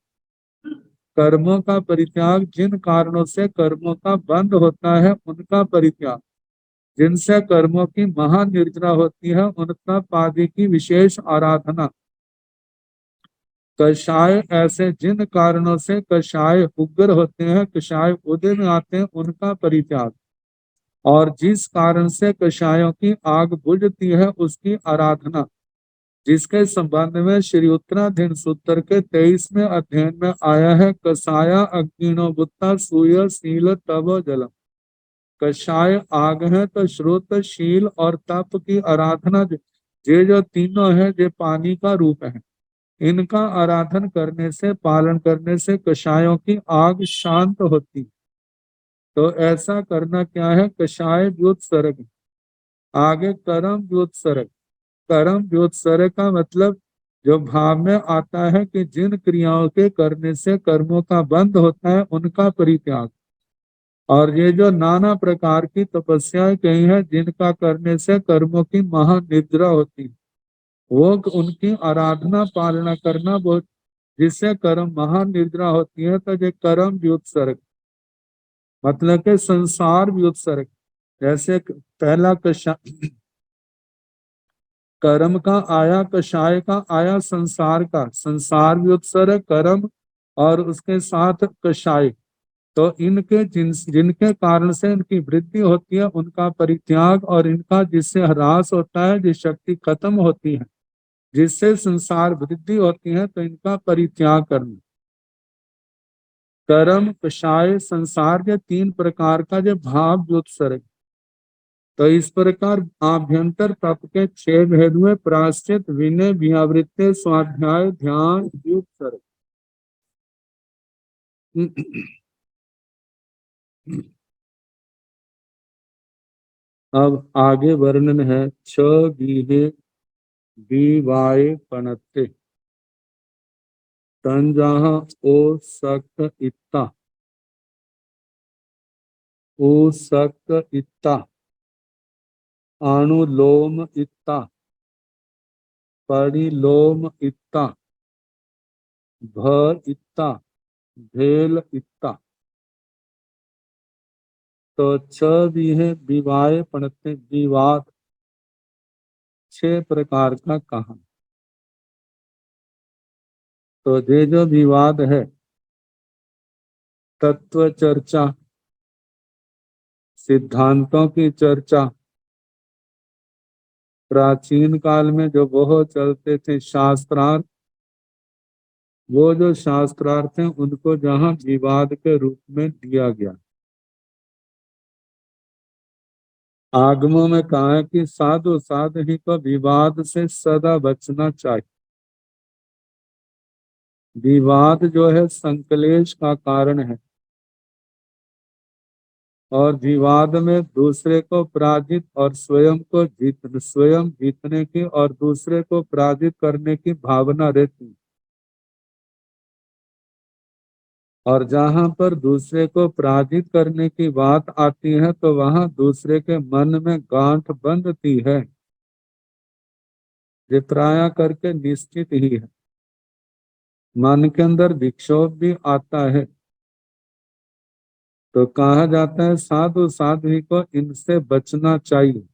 कर्मों का परित्याग, जिन कारणों से कर्मों का बंध होता है उनका परित्याग, जिनसे कर्मों की महानिर्जरा होती है उनका पादी की विशेष आराधना, कषाय ऐसे जिन कारणों से कषाय उग्र होते हैं, कषाय उदय में आते हैं उनका परित्याग, और जिस कारण से कषायों की आग बुझती है उसकी आराधना, जिसके संबंध में श्री उत्तराधीन सूत्र के 23वें अध्ययन में आया है, कषाया अग्निनो बुत्ता सूय शील तव जलम। कषाय आग है तो श्रुत, शील और तप की आराधना, ये जो तीनों है ये पानी का रूप है। इनका आराधन करने से, पालन करने से कषायों की आग शांत होती। तो ऐसा करना क्या है, कषाय व्युत्सर्ग। आगे कर्म व्युत्सर्ग। कर्म व्युत्सर्ग का मतलब जो भाव में आता है कि जिन क्रियाओं के करने से कर्मों का बंध होता है उनका परित्याग। और ये जो नाना प्रकार की तपस्याएं कही है जिनका करने से कर्मों की महानिद्रा होती है, वो उनकी आराधना पालना करना, वो जिससे कर्म महानिद्रा होती है, तो ये कर्म व्युत्सर्ग मतलब के संसार व्युत्सर्ग। जैसे पहला कर्म का आया, कषाय का आया, संसार का, संसार व्युत्सर्ग कर्म और उसके साथ कषाय। तो इनके जिनके कारण से इनकी वृद्धि होती है उनका परित्याग, और इनका जिससे ह्रास होता है, जिस शक्ति खत्म होती है, जिससे संसार वृद्धि होती है, तो इनका परित्याग करना। कर्म, कषाय, संसार के तीन प्रकार का जो भाव व्युत्सर्ग। तो इस प्रकार आभ्यंतर तप के 6 भेद हुए, प्रायश्चित, विनय, व्यावृत्ति, स्वाध्याय, ध्यान, व्युत्सर्ग। अब आगे वर्णन है, छ गीहे बीवाए पणत्ते तंजाहा ओ सक्त इत्ता, ओ सक्त इत्ता, अनुलोम इत्ता, परिलोम इत्ता, भ इत्ता, भेल इत्ता। तो छ भी है विवाह पणत्ते, विवाद 6 प्रकार का कहा। तो ये जो विवाद है, तत्व चर्चा, सिद्धांतों की चर्चा, प्राचीन काल में जो बहुत चलते थे शास्त्रार्थ, वो जो शास्त्रार्थ हैं उनको जहां विवाद के रूप में दिया गया। आगमों में कहा है कि साधु साधु ही को विवाद से सदा बचना चाहिए। विवाद जो है संकलेश का कारण है, और विवाद में दूसरे को पराजित और स्वयं जीतने की और दूसरे को पराजित करने की भावना रहती। और जहां पर दूसरे को पराजित करने की बात आती है तो वहां दूसरे के मन में गांठ बंधती है, ये प्राय करके निश्चित ही है। मन के अंदर विक्षोभ भी आता है, तो कहा जाता है साधु साध्वी को इनसे बचना चाहिए।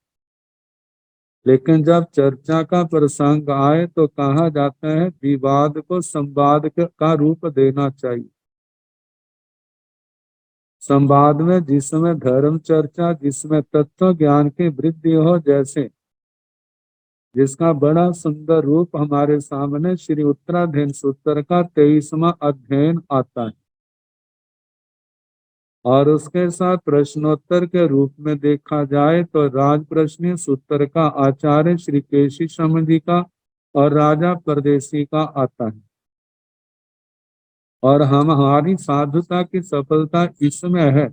लेकिन जब चर्चा का प्रसंग आए तो कहा जाता है विवाद को संवाद का रूप देना चाहिए। संवाद में जिसमें धर्म चर्चा, जिसमें तत्व ज्ञान की वृद्धि हो, जैसे जिसका बड़ा सुंदर रूप हमारे सामने श्री उत्तराधीन सूत्र का 23वां अध्ययन आता है, और उसके साथ प्रश्नोत्तर के रूप में देखा जाए तो राज प्रश्न सूत्र का आचार्य श्री केशी शर्मा जी का और राजा परदेसी का आता है। और हमारी साधुता की सफलता इसमें है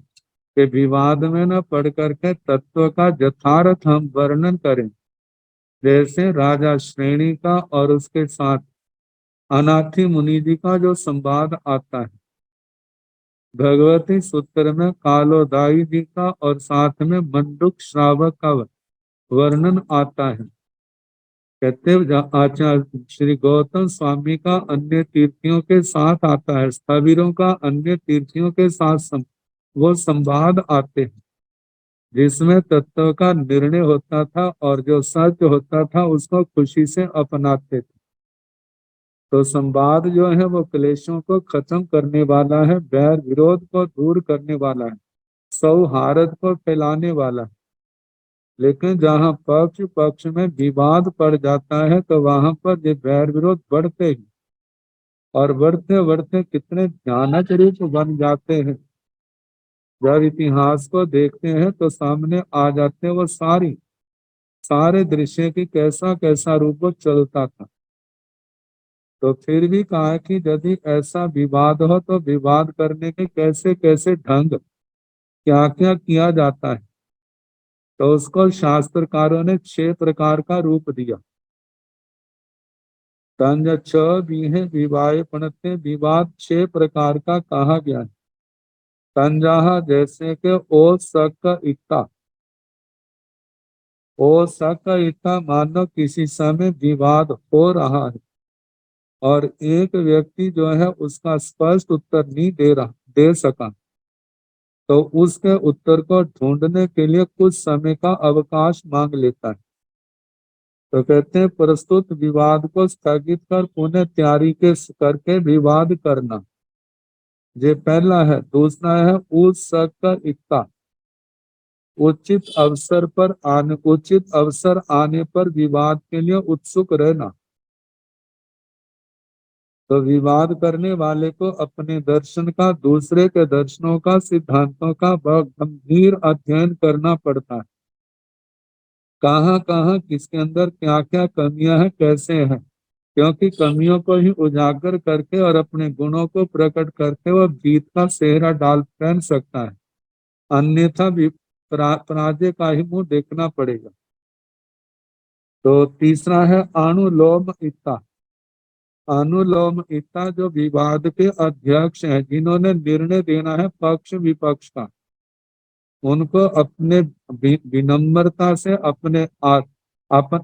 कि विवाद में न पढ़ करके तत्व का यथार्थ हम वर्णन करें, जैसे राजा श्रेणी का और उसके साथ अनाथी मुनि जी का जो संवाद आता है, भगवती सूत्र में कालोदाई जी का और साथ में मंडूक श्रावक का वर्णन आता है। कहते आचार्य श्री गौतम स्वामी का अन्य तीर्थियों के साथ आता है, स्थविरों का अन्य तीर्थियों के साथ वो संवाद आते हैं, जिसमें तत्व का निर्णय होता था और जो सत्य होता था उसको खुशी से अपनाते थे। तो संवाद जो है वो क्लेशों को खत्म करने वाला है, बैर विरोध को दूर करने वाला है, सौहार्द को फैलाने वाला है। लेकिन जहाँ पक्ष पक्ष में विवाद पड़ जाता है तो वहां पर ये बैर विरोध बढ़ते ही और बढ़ते बढ़ते कितने भयानक रूप बन जाते हैं। जब इतिहास को देखते हैं तो सामने आ जाते हैं वो सारे दृश्य की कैसा कैसा रूप चलता था। तो फिर भी कहा कि यदि ऐसा विवाद हो तो विवाद करने के कैसे कैसे ढंग, क्या क्या किया जाता है, तो उसको शास्त्रकारों ने 6 प्रकार का रूप दिया। तंज छ बीहे विवाह पणते, विवाद 6 प्रकार का कहा गया है। तंजाहा जैसे कि ओ सक इक्ता, ओ सक इक्ता मानो किसी समय विवाद हो रहा है और एक व्यक्ति जो है उसका स्पष्ट उत्तर नहीं दे सका, तो उसके उत्तर को ढूंढने के लिए कुछ समय का अवकाश मांग लेता है। तो कहते हैं प्रस्तुत विवाद को स्थगित कर पुनः तैयारी के करके विवाद करना, ये पहला है। दूसरा है उस का इक्ता, उचित अवसर आने पर विवाद के लिए उत्सुक रहना। तो विवाद करने वाले को अपने दर्शन का, दूसरे के दर्शनों का, सिद्धांतों का गंभीर अध्ययन करना पड़ता है। कहाँ कहाँ किसके अंदर क्या क्या कमियां हैं, कैसे हैं, क्योंकि कमियों को ही उजागर करके और अपने गुणों को प्रकट करके वह जीत का सेहरा डाल पहन सकता है, अन्यथा भी पराजय का ही मुंह देखना पड़ेगा। तो तीसरा है अनुलोम इत्ता। अनुलोम इत्ता जो विवाद के अध्यक्ष हैं, जिन्होंने निर्णय देना है पक्ष विपक्ष का, उनको अपने विनम्रता से,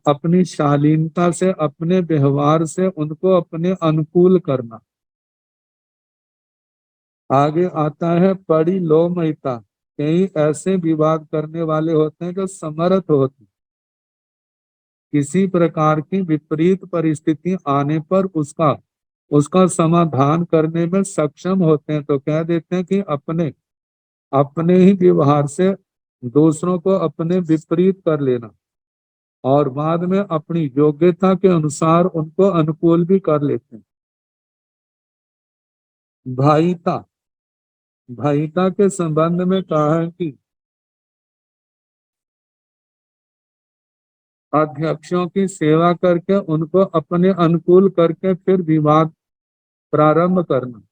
अपनी शालीनता से, अपने व्यवहार से उनको अपने अनुकूल करना। आगे आता है पड़ी लोमयिता। कई ऐसे विवाद करने वाले होते हैं जो समर्थ होते हैं, किसी प्रकार की विपरीत परिस्थिति आने पर उसका उसका समाधान करने में सक्षम होते हैं, तो कह देते हैं कि अपने अपने ही व्यवहार से दूसरों को अपने विपरीत कर लेना और बाद में अपनी योग्यता के अनुसार उनको अनुकूल भी कर लेते हैं। भाईता, भाईता के संबंध में कहा है कि अध्यक्षों की सेवा करके उनको अपने अनुकूल करके फिर विवाद प्रारंभ करना।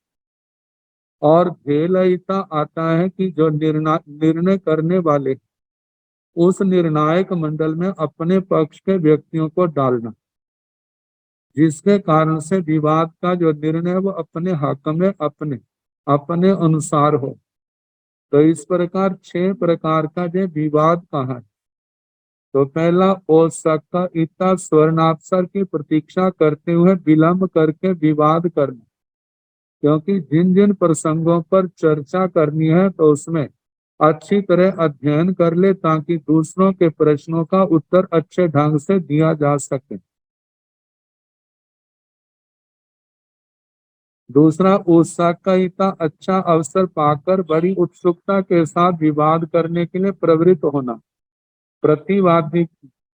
और भेलयिता आता है कि जो निर्णय करने वाले उस निर्णायक मंडल में अपने पक्ष के व्यक्तियों को डालना, जिसके कारण से विवाद का जो निर्णय वो अपने हक में अपने अपने अनुसार हो। तो इस प्रकार 6 प्रकार का जो विवाद कहा है। तो पहला ओसका इतना स्वर्णाक्षर की प्रतीक्षा करते हुए विलंब करके विवाद करना, क्योंकि जिन जिन प्रसंगों पर चर्चा करनी है तो उसमें अच्छी तरह अध्ययन कर ले ताकि दूसरों के प्रश्नों का उत्तर अच्छे ढंग से दिया जा सके। दूसरा उत्साहिता, अच्छा अवसर पाकर बड़ी उत्सुकता के साथ विवाद करने के लिए प्रवृत्त होना। प्रतिवादी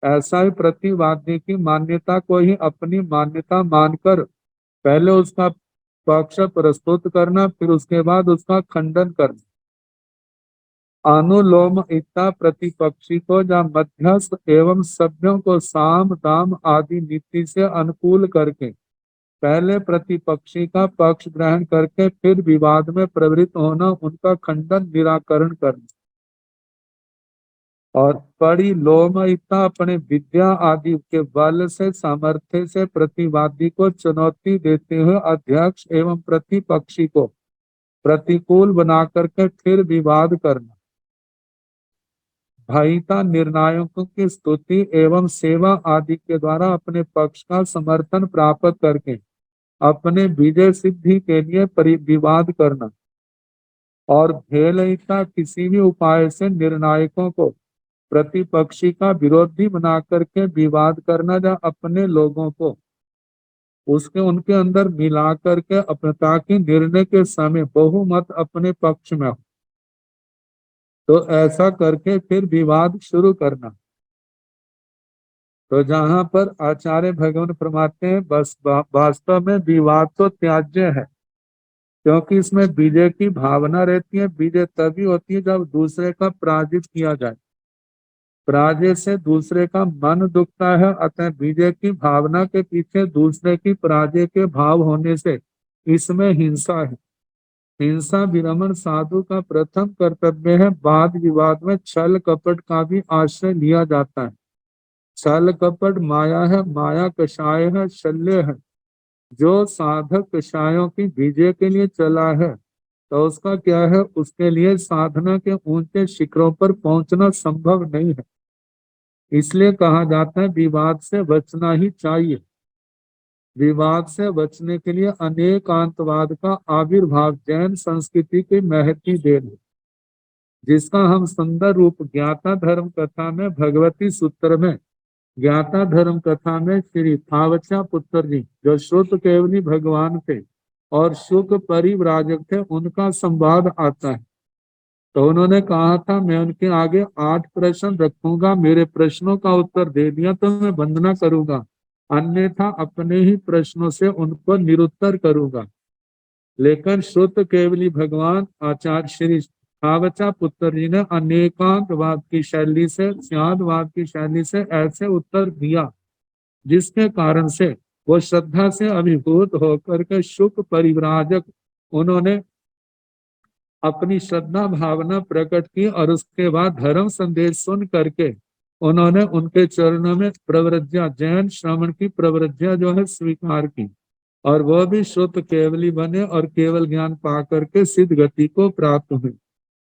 ऐसा ही प्रतिवादी की मान्यता को ही अपनी मान्यता मानकर पहले उसका पक्ष प्रस्तुत करना, फिर उसके बाद उसका खंडन करना। अनुलोम इतना प्रतिपक्षी को या मध्यस्थ एवं सभ्यों को साम दाम आदि नीति से अनुकूल करके पहले प्रतिपक्षी का पक्ष ग्रहण करके फिर विवाद में प्रवृत्त होना, उनका खंडन निराकरण करना। और बड़ी लोमयता अपने विद्या आदि के बल से सामर्थ्य से प्रतिवादी को चुनौती देते हुए अध्यक्ष एवं प्रतिपक्षी को प्रतिकूल बना करके फिर विवाद करना, भयता निर्णायकों की स्तुति एवं सेवा आदि के द्वारा अपने पक्ष का समर्थन प्राप्त करके अपने विजय सिद्धि के लिए विवाद करना, और भेलयता किसी भी उपाय से निर्णायकों को प्रतिपक्षी का विरोधी बना करके विवाद करना, या अपने लोगों को उसके उनके अंदर मिला करके अपने, ताकि निर्णय के समय बहुमत अपने पक्ष में हो, तो ऐसा करके फिर विवाद शुरू करना। तो जहां पर आचार्य भगवान फरमाते हैं बस वास्तव में विवाद तो त्याज्य है, क्योंकि इसमें विजय की भावना रहती है। विजय तभी होती है जब दूसरे का पराजित किया जाए, पराजय से दूसरे का मन दुखता है, अतः विजय की भावना के पीछे दूसरे की पराजय के भाव होने से इसमें हिंसा है। हिंसा विरमण साधु का प्रथम कर्तव्य है। वाद विवाद में छल कपट का भी आश्रय लिया जाता है। छल कपट माया है, माया कषाय है, शल्य है। जो साधक कषायों की विजय के लिए चला है तो उसका क्या है, उसके लिए साधना के ऊंचे शिखरों पर पहुंचना संभव नहीं है। इसलिए कहा जाता है विवाद से बचना ही चाहिए। विवाद से बचने के लिए अनेकांतवाद का आविर्भाव जैन संस्कृति की महती देन है, जिसका हम सुंदर रूप ज्ञाता धर्म कथा में, भगवती सूत्र में, ज्ञाता धर्म कथा में श्री थावचा पुत्र जी जो श्रुत केवली भगवान थे और शुक परिव्राजक थे, उनका संवाद आता है। तो उन्होंने कहा था मैं उनके आगे 8 प्रश्न रखूंगा, मेरे प्रश्नों का उत्तर दे दिया तो मैं वंदना करूंगा, अन्यथा अपने ही प्रश्नों से उनको निरुत्तर करूंगा। लेकिन श्रुत केवली भगवान आचार्य श्री थावचा पुत्र जी ने अनेकांतवाद की शैली से, स्यादवाद की शैली से ऐसे उत्तर दिया जिसके कारण से वो श्रद्धा से अभिभूत होकर के शुक परिव्राजक उन्होंने अपनी श्रद्धा भावना प्रकट की, और उसके बाद धर्म संदेश सुन करके उन्होंने उनके चरणों में प्रवृत्तियां, जैन श्रवण की प्रवृत्तियां जो है स्वीकार की, और वह भी शुद्ध केवली बने और केवल ज्ञान पा करके सिद्ध गति को प्राप्त हुए।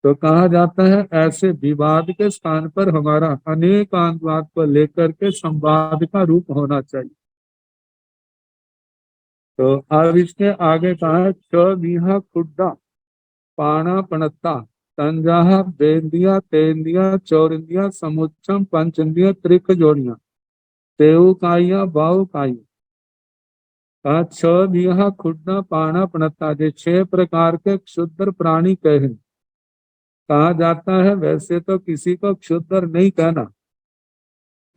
तो कहा जाता है ऐसे विवाद के स्थान पर हमारा अनेकांतवाद को लेकर के संवाद का रूप होना चाहिए। तो अब इसके आगे कहा है चौबीहा खुड्डा पाणा पणता तंजाहा बेंदिया तेंदिया चौरिंदिया समुच्चम पंचंदिया त्रिक जोड़िया तेऊ काइया बाऊ काई। छह खुड्डा पाणा पणता, ये 6 प्रकार के क्षुद्र प्राणी कहे। कहा जाता है वैसे तो किसी को क्षुद्र नहीं कहना,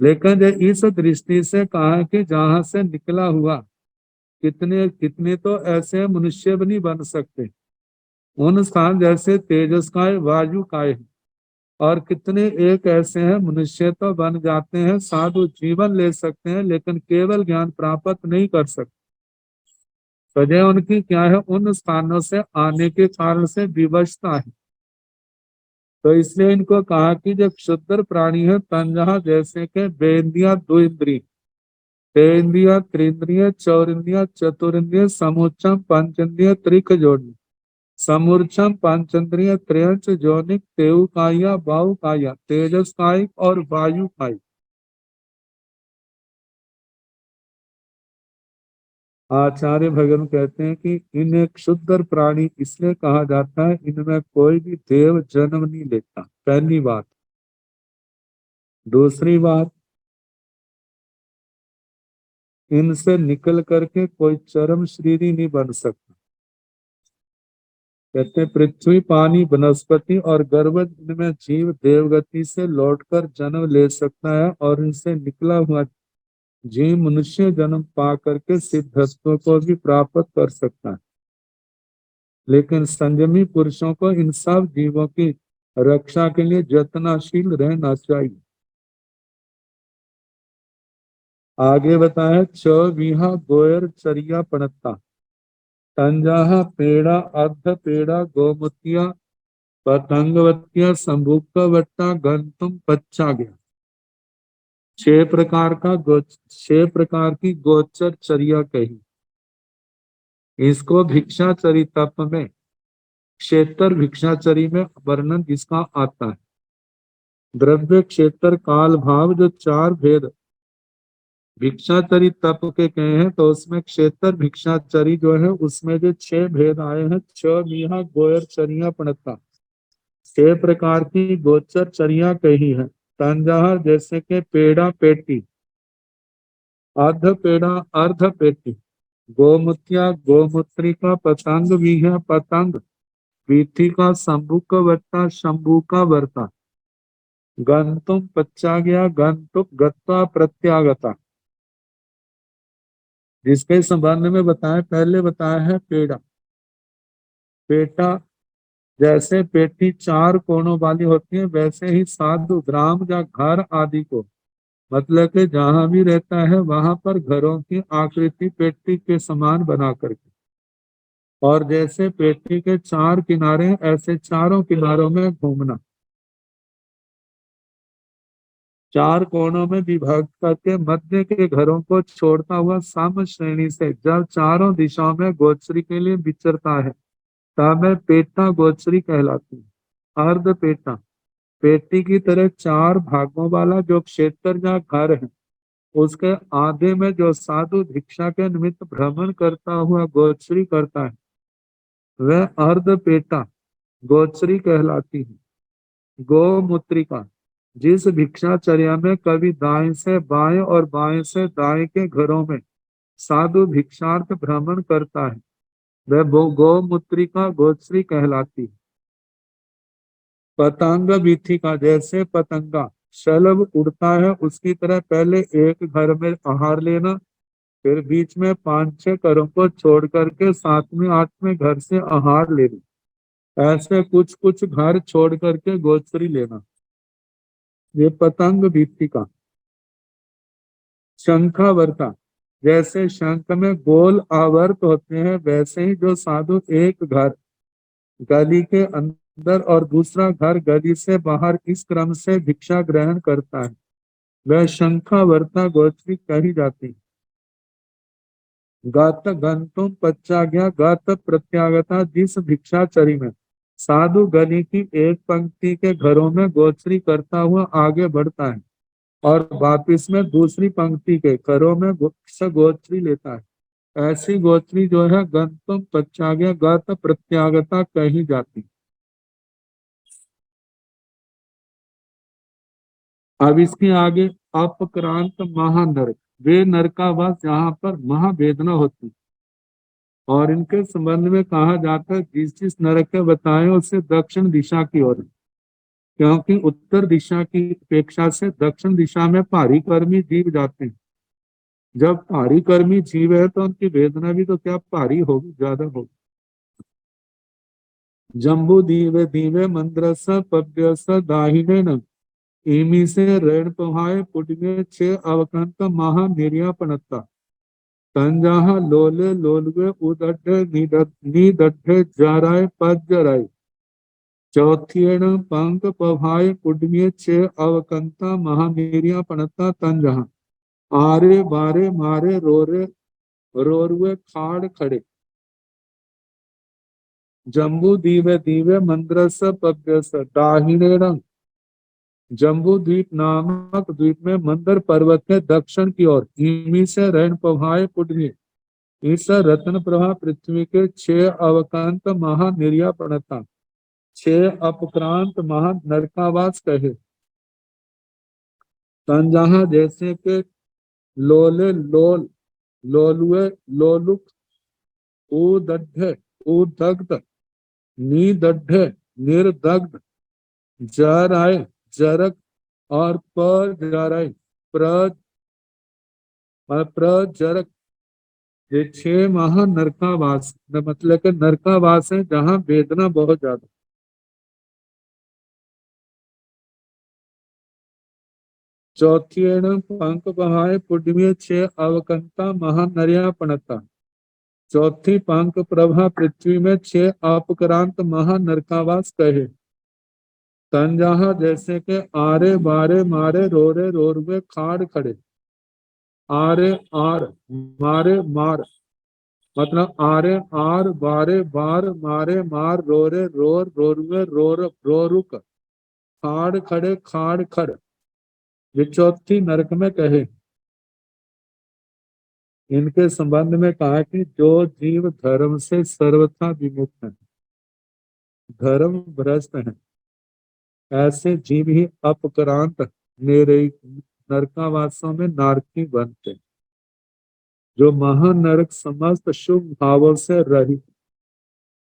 लेकिन ये इस दृष्टि से कहा कि जहां से निकला हुआ कितने कितने तो ऐसे मनुष्य भी नहीं बन सकते। उन स्थान जैसे तेजस काय, वायु काय, और कितने एक ऐसे हैं मनुष्य तो बन जाते हैं, साधु जीवन ले सकते हैं लेकिन केवल ज्ञान प्राप्त नहीं कर सकते। वजह उनकी क्या है, उन स्थानों से आने के कारण से विवशता है। तो इसलिए इनको कहा कि जो क्षुद्र प्राणी है तंजहा जैसे के बेंदिया 2 इंद्रिय, तेंद्रिय त्रिंद्रिय चौरिंद्रिय चतुरिंद्रिय समुच्चम पंचेंद्रिय त्रिक जोड़ी समूर्छम पांचंद्रिय त्रयंच जोनिक तेऊ काया बाहु काया तेजस कायिक और वायु कायिक। आचार्य भगवान कहते हैं कि इन्हें क्षुद्र प्राणी इसलिए कहा जाता है इनमें कोई भी देव जन्म नहीं लेता, पहली बात। दूसरी बात, इनसे निकल करके कोई चरम श्रीरी नहीं बन सकता। कहते हैं पृथ्वी पानी वनस्पति और गर्भज इनमें जीव देवगति से लौटकर जन्म ले सकता है, और इनसे निकला हुआ जीव मनुष्य जन्म पा करके सिद्धत्व को भी प्राप्त कर सकता है। लेकिन संयमी पुरुषों को इन सब जीवों की रक्षा के लिए यत्नशील रहना चाहिए। आगे बताया चौबीहा गोयर चरिया पणता तंजाहा पेड़ा अर्ध पेड़ा गोमुतिया पतंगवत्या संभुकवट्टा गंतुम पच्चा गया। 6 प्रकार की गोचर चर्या कही। इसको भिक्षाचरी तप में, क्षेत्र भिक्षाचरी में वर्णन इसका आता है। द्रव्य, क्षेत्र, काल, भाव, जो 4 भेद भिक्षाचरी तप के कहे हैं, तो उसमें क्षेत्र भिक्षाचरी जो है उसमें जो 6 भेद आए हैं, छ मीहा गोयर चरिया पणता, 6 प्रकार की गोचर चरिया कही है। तंजहार जैसे के पेड़ा पेटी, अर्ध पेड़ा अर्ध पेटी, गोमुत्या गोमूत्रिका, पतंग भी है पतंग, वीथी का शंभु का वर्ता, शंभु का वर्ता, गंतुम पच्चा गया, गंतुक गत्ता प्रत्यागता। जिसके संबंध में बताया, पहले बताया है पेड़ा। पेटा जैसे पेटी 4 कोणों वाली होती है, वैसे ही साधु ग्राम या घर आदि को, मतलब कि जहां भी रहता है वहां पर घरों की आकृति पेटी के समान बना करके, और जैसे पेटी के 4 किनारे ऐसे चारों किनारों में घूमना, 4 कोणों में विभाजित करके मध्य के घरों को छोड़ता हुआ साम श्रेणी से जब चारों दिशाओं में गोचरी के लिए विचरता है, तब में पेटा गोचरी कहलाती है। अर्ध पेटा, पेटी की तरह 4 भागों वाला जो क्षेत्र या घर है, उसके आधे में जो साधु भिक्षा के निमित्त भ्रमण करता हुआ गोचरी करता है, वह अर्ध पेटा गोचरी कहलाती है। गोमूत्रिका, जिस भिक्षाचर्या में कभी दाएं से बाएं और बाएं से दाएं के घरों में साधु भिक्षार्थ भ्रमण करता है, वह गोमूत्रिका गोचरी कहलाती है। पतंग वीथिका, जैसे पतंगा शलभ उड़ता है उसकी तरह पहले एक घर में आहार लेना, फिर बीच में 5-6 घरों को छोड़ करके 7वें 8वें घर से आहार लेना, ऐसे कुछ कुछ घर छोड़ करके गोचरी लेना, ये पतंग वीथिका। शंखावर्ता, जैसे शंख में गोल आवर्त होते हैं, वैसे ही जो साधु एक घर गली के अंदर और दूसरा घर गली से बाहर इस क्रम से भिक्षा ग्रहण करता है, वह शंखावर्ता गोचरी कही जाती है। गत गंतुम पच्चाज्ञा, गत प्रत्यागता, जिस भिक्षाचरी में साधु गली की एक पंक्ति के घरों में गोचरी करता हुआ आगे बढ़ता है और वापिस में दूसरी पंक्ति के घरों में गोचरी लेता है, ऐसी गोचरी जो है गंतुम पच्चाज्ञा गत प्रत्यागता कही जाती। अब इसके आगे अपक्रांत महानरक, वे नरकावास जहाँ पर महावेदना होती, और इनके संबंध में कहा जाता है जिस जिस नरक के बताए उससे दक्षिण दिशा की ओर, क्योंकि उत्तर दिशा की अपेक्षा से दक्षिण दिशा में भारी कर्मी जीव जाते हैं। जब भारी कर्मी जीव है तो उनकी वेदना भी तो क्या भारी होगी, ज्यादा होगी। जम्बू दीवे दीवे मंद्रस पव्यस दाहिने न, इमी से ऋण पहाय पुण्य 6 अवकंत महा निर्यापनता, तंजाहा लोले लोलवे उदड्ढे निदड्ढे जराय पद जराय, चौथीण पंक पभाय पुण्य 6 अवकंता महा निर्यापनता, तंजहा आरे बारे मारे रोरे रोरुए खाड़ खड़े। जम्बू दीवे दीवे मंद्रस पव्यस दाहिने रंग, जम्बू द्वीप नामक द्वीप में मंदर पर्वत के दक्षिण की ओर, इमी से रैन प्रभाए पुण्य, इस रत्न प्रभा पृथ्वी के 6 अवकांत महा निर्यापणता, 6 अपक्रांत महा नरकावास कहे। तंजहा जैसे के लोले लोल, लोलुए लोलुक, उदड्ढे उदग्ध, निदड्ढे निर्दग्ध, जराय जरक, और प्रजराय प्रजरक, ये 6 महा नरकावास, मतलब कि नरकावास है जहाँ वेदना बहुत ज्यादा। चौथी पंख बहाय पुण्य 6 अवकंता महा नर्यापणता, चौथी पंख प्रभा पृथ्वी में 6 अपक्रांत महा नरकावास कहे। तन जहाँ जैसे के आरे बारे मारे रोरे रोरवे खाड़ खड़े, आरे आर मारे मार, मतलब आरे आर बारे बार मारे मार रोरे रोर रोरवे रोर रोरुक खाड़ खड़े खाड़ खड़, विचौथी नरक में कहे। इनके संबंध में कहा कि जो जीव धर्म से सर्वथा विमुक्त है, धर्म भ्रष्ट है, ऐसे जीव ही अपक्रांत नरकावासों में नारकी बनते, जो महानरक समस्त शुभ भावों से रहित,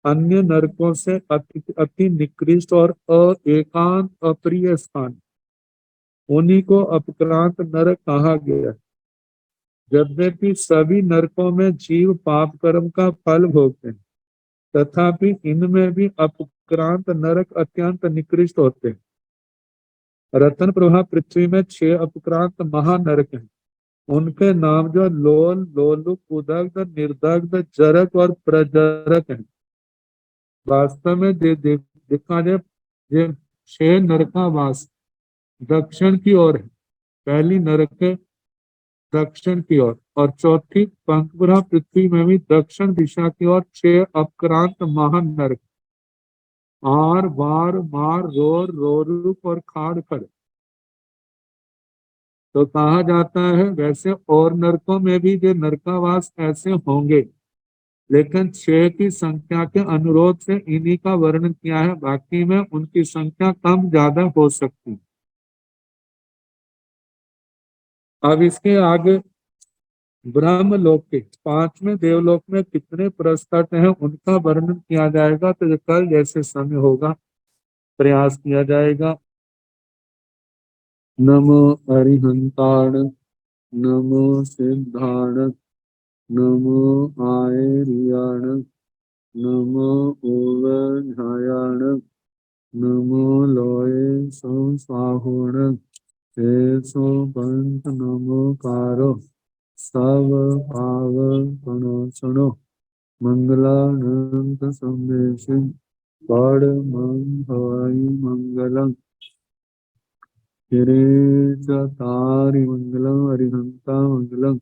अन्य नरकों से अति निकृष्ट और एकांत अप्रिय स्थान, उन्हीं को अपक्रांत नरक कहा गया। यद्यपि सभी नरकों में जीव पाप कर्म का फल भोगते हैं, तथापि इनमें भी अपक्रांत नरक अत्यंत निकृष्ट होते हैं। रतन प्रभा पृथ्वी में 6 अपक्रांत महानरक हैं। उनके नाम जो लोल, लोलुप, उदग्ध, निर्दग्ध, जरक और प्रजरक हैं। वास्तव में देखा जाए ये 6 नरकावास दक्षिण की ओर है। पहली नरक है दक्षिण की ओर, और चौथी पंखपुरा पृथ्वी में भी दक्षिण दिशा की ओर 6 अपक्रांत महान नरक, आर बार मार रोर रोरूप और खाड़ खड़। तो कहा जाता है वैसे और नरकों में भी जो नरकावास ऐसे होंगे, लेकिन 6 की संख्या के अनुरोध से इन्हीं का वर्णन किया है, बाकी में उनकी संख्या कम ज्यादा हो सकती है। अब इसके आगे ब्रह्मलोक के 5वें देवलोक में कितने प्रस्तट हैं उनका वर्णन किया जाएगा, तो कल जैसे समय होगा प्रयास किया जाएगा। नमो अरिहंताण, नमो सिद्धाण, नमो आयर्याण, नमो ओवझायाण, नमो लोये संसाहोण, तेसो पंथ नमो कारो, सब पाव प्रणोसनो, मंगलानंद संदेश पड़ हवाई मंगलम, तारि मंगलम, अरिहंता मंगलम,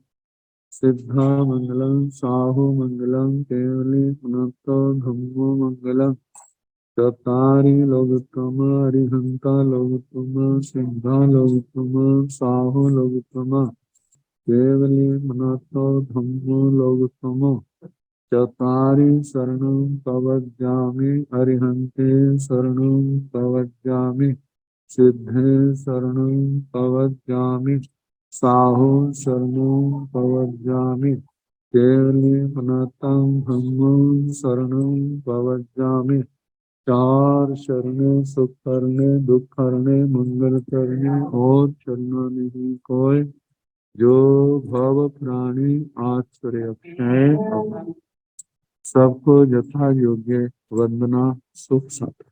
सिद्धा मंगलम, साहु मंगलम, केवली पुनतो धम्मो मंगलम, चतारि लोकोत्तम, अरिहंता लोकोत्तम, सिद्धा लोकोत्तम, साहु लोकोत्तम, केवली पुनतो धम्मो लोकोत्तम, चतारि शरणं प्रवज्जामि, अरिहन्ते शरणं प्रवज्जामि, सिद्धे शरणं प्रवज्जामि, साहु शरणं प्रवज्जामि, केवली पुनतं धम्मं शरणं प्रवज्जामि। 4 शरणे सुख करने, दुख करने, मंगल करने और चलना नहीं कोई, जो भव प्राणी आश्रय है। सबको यथा योग्य वंदना, सुख शांति।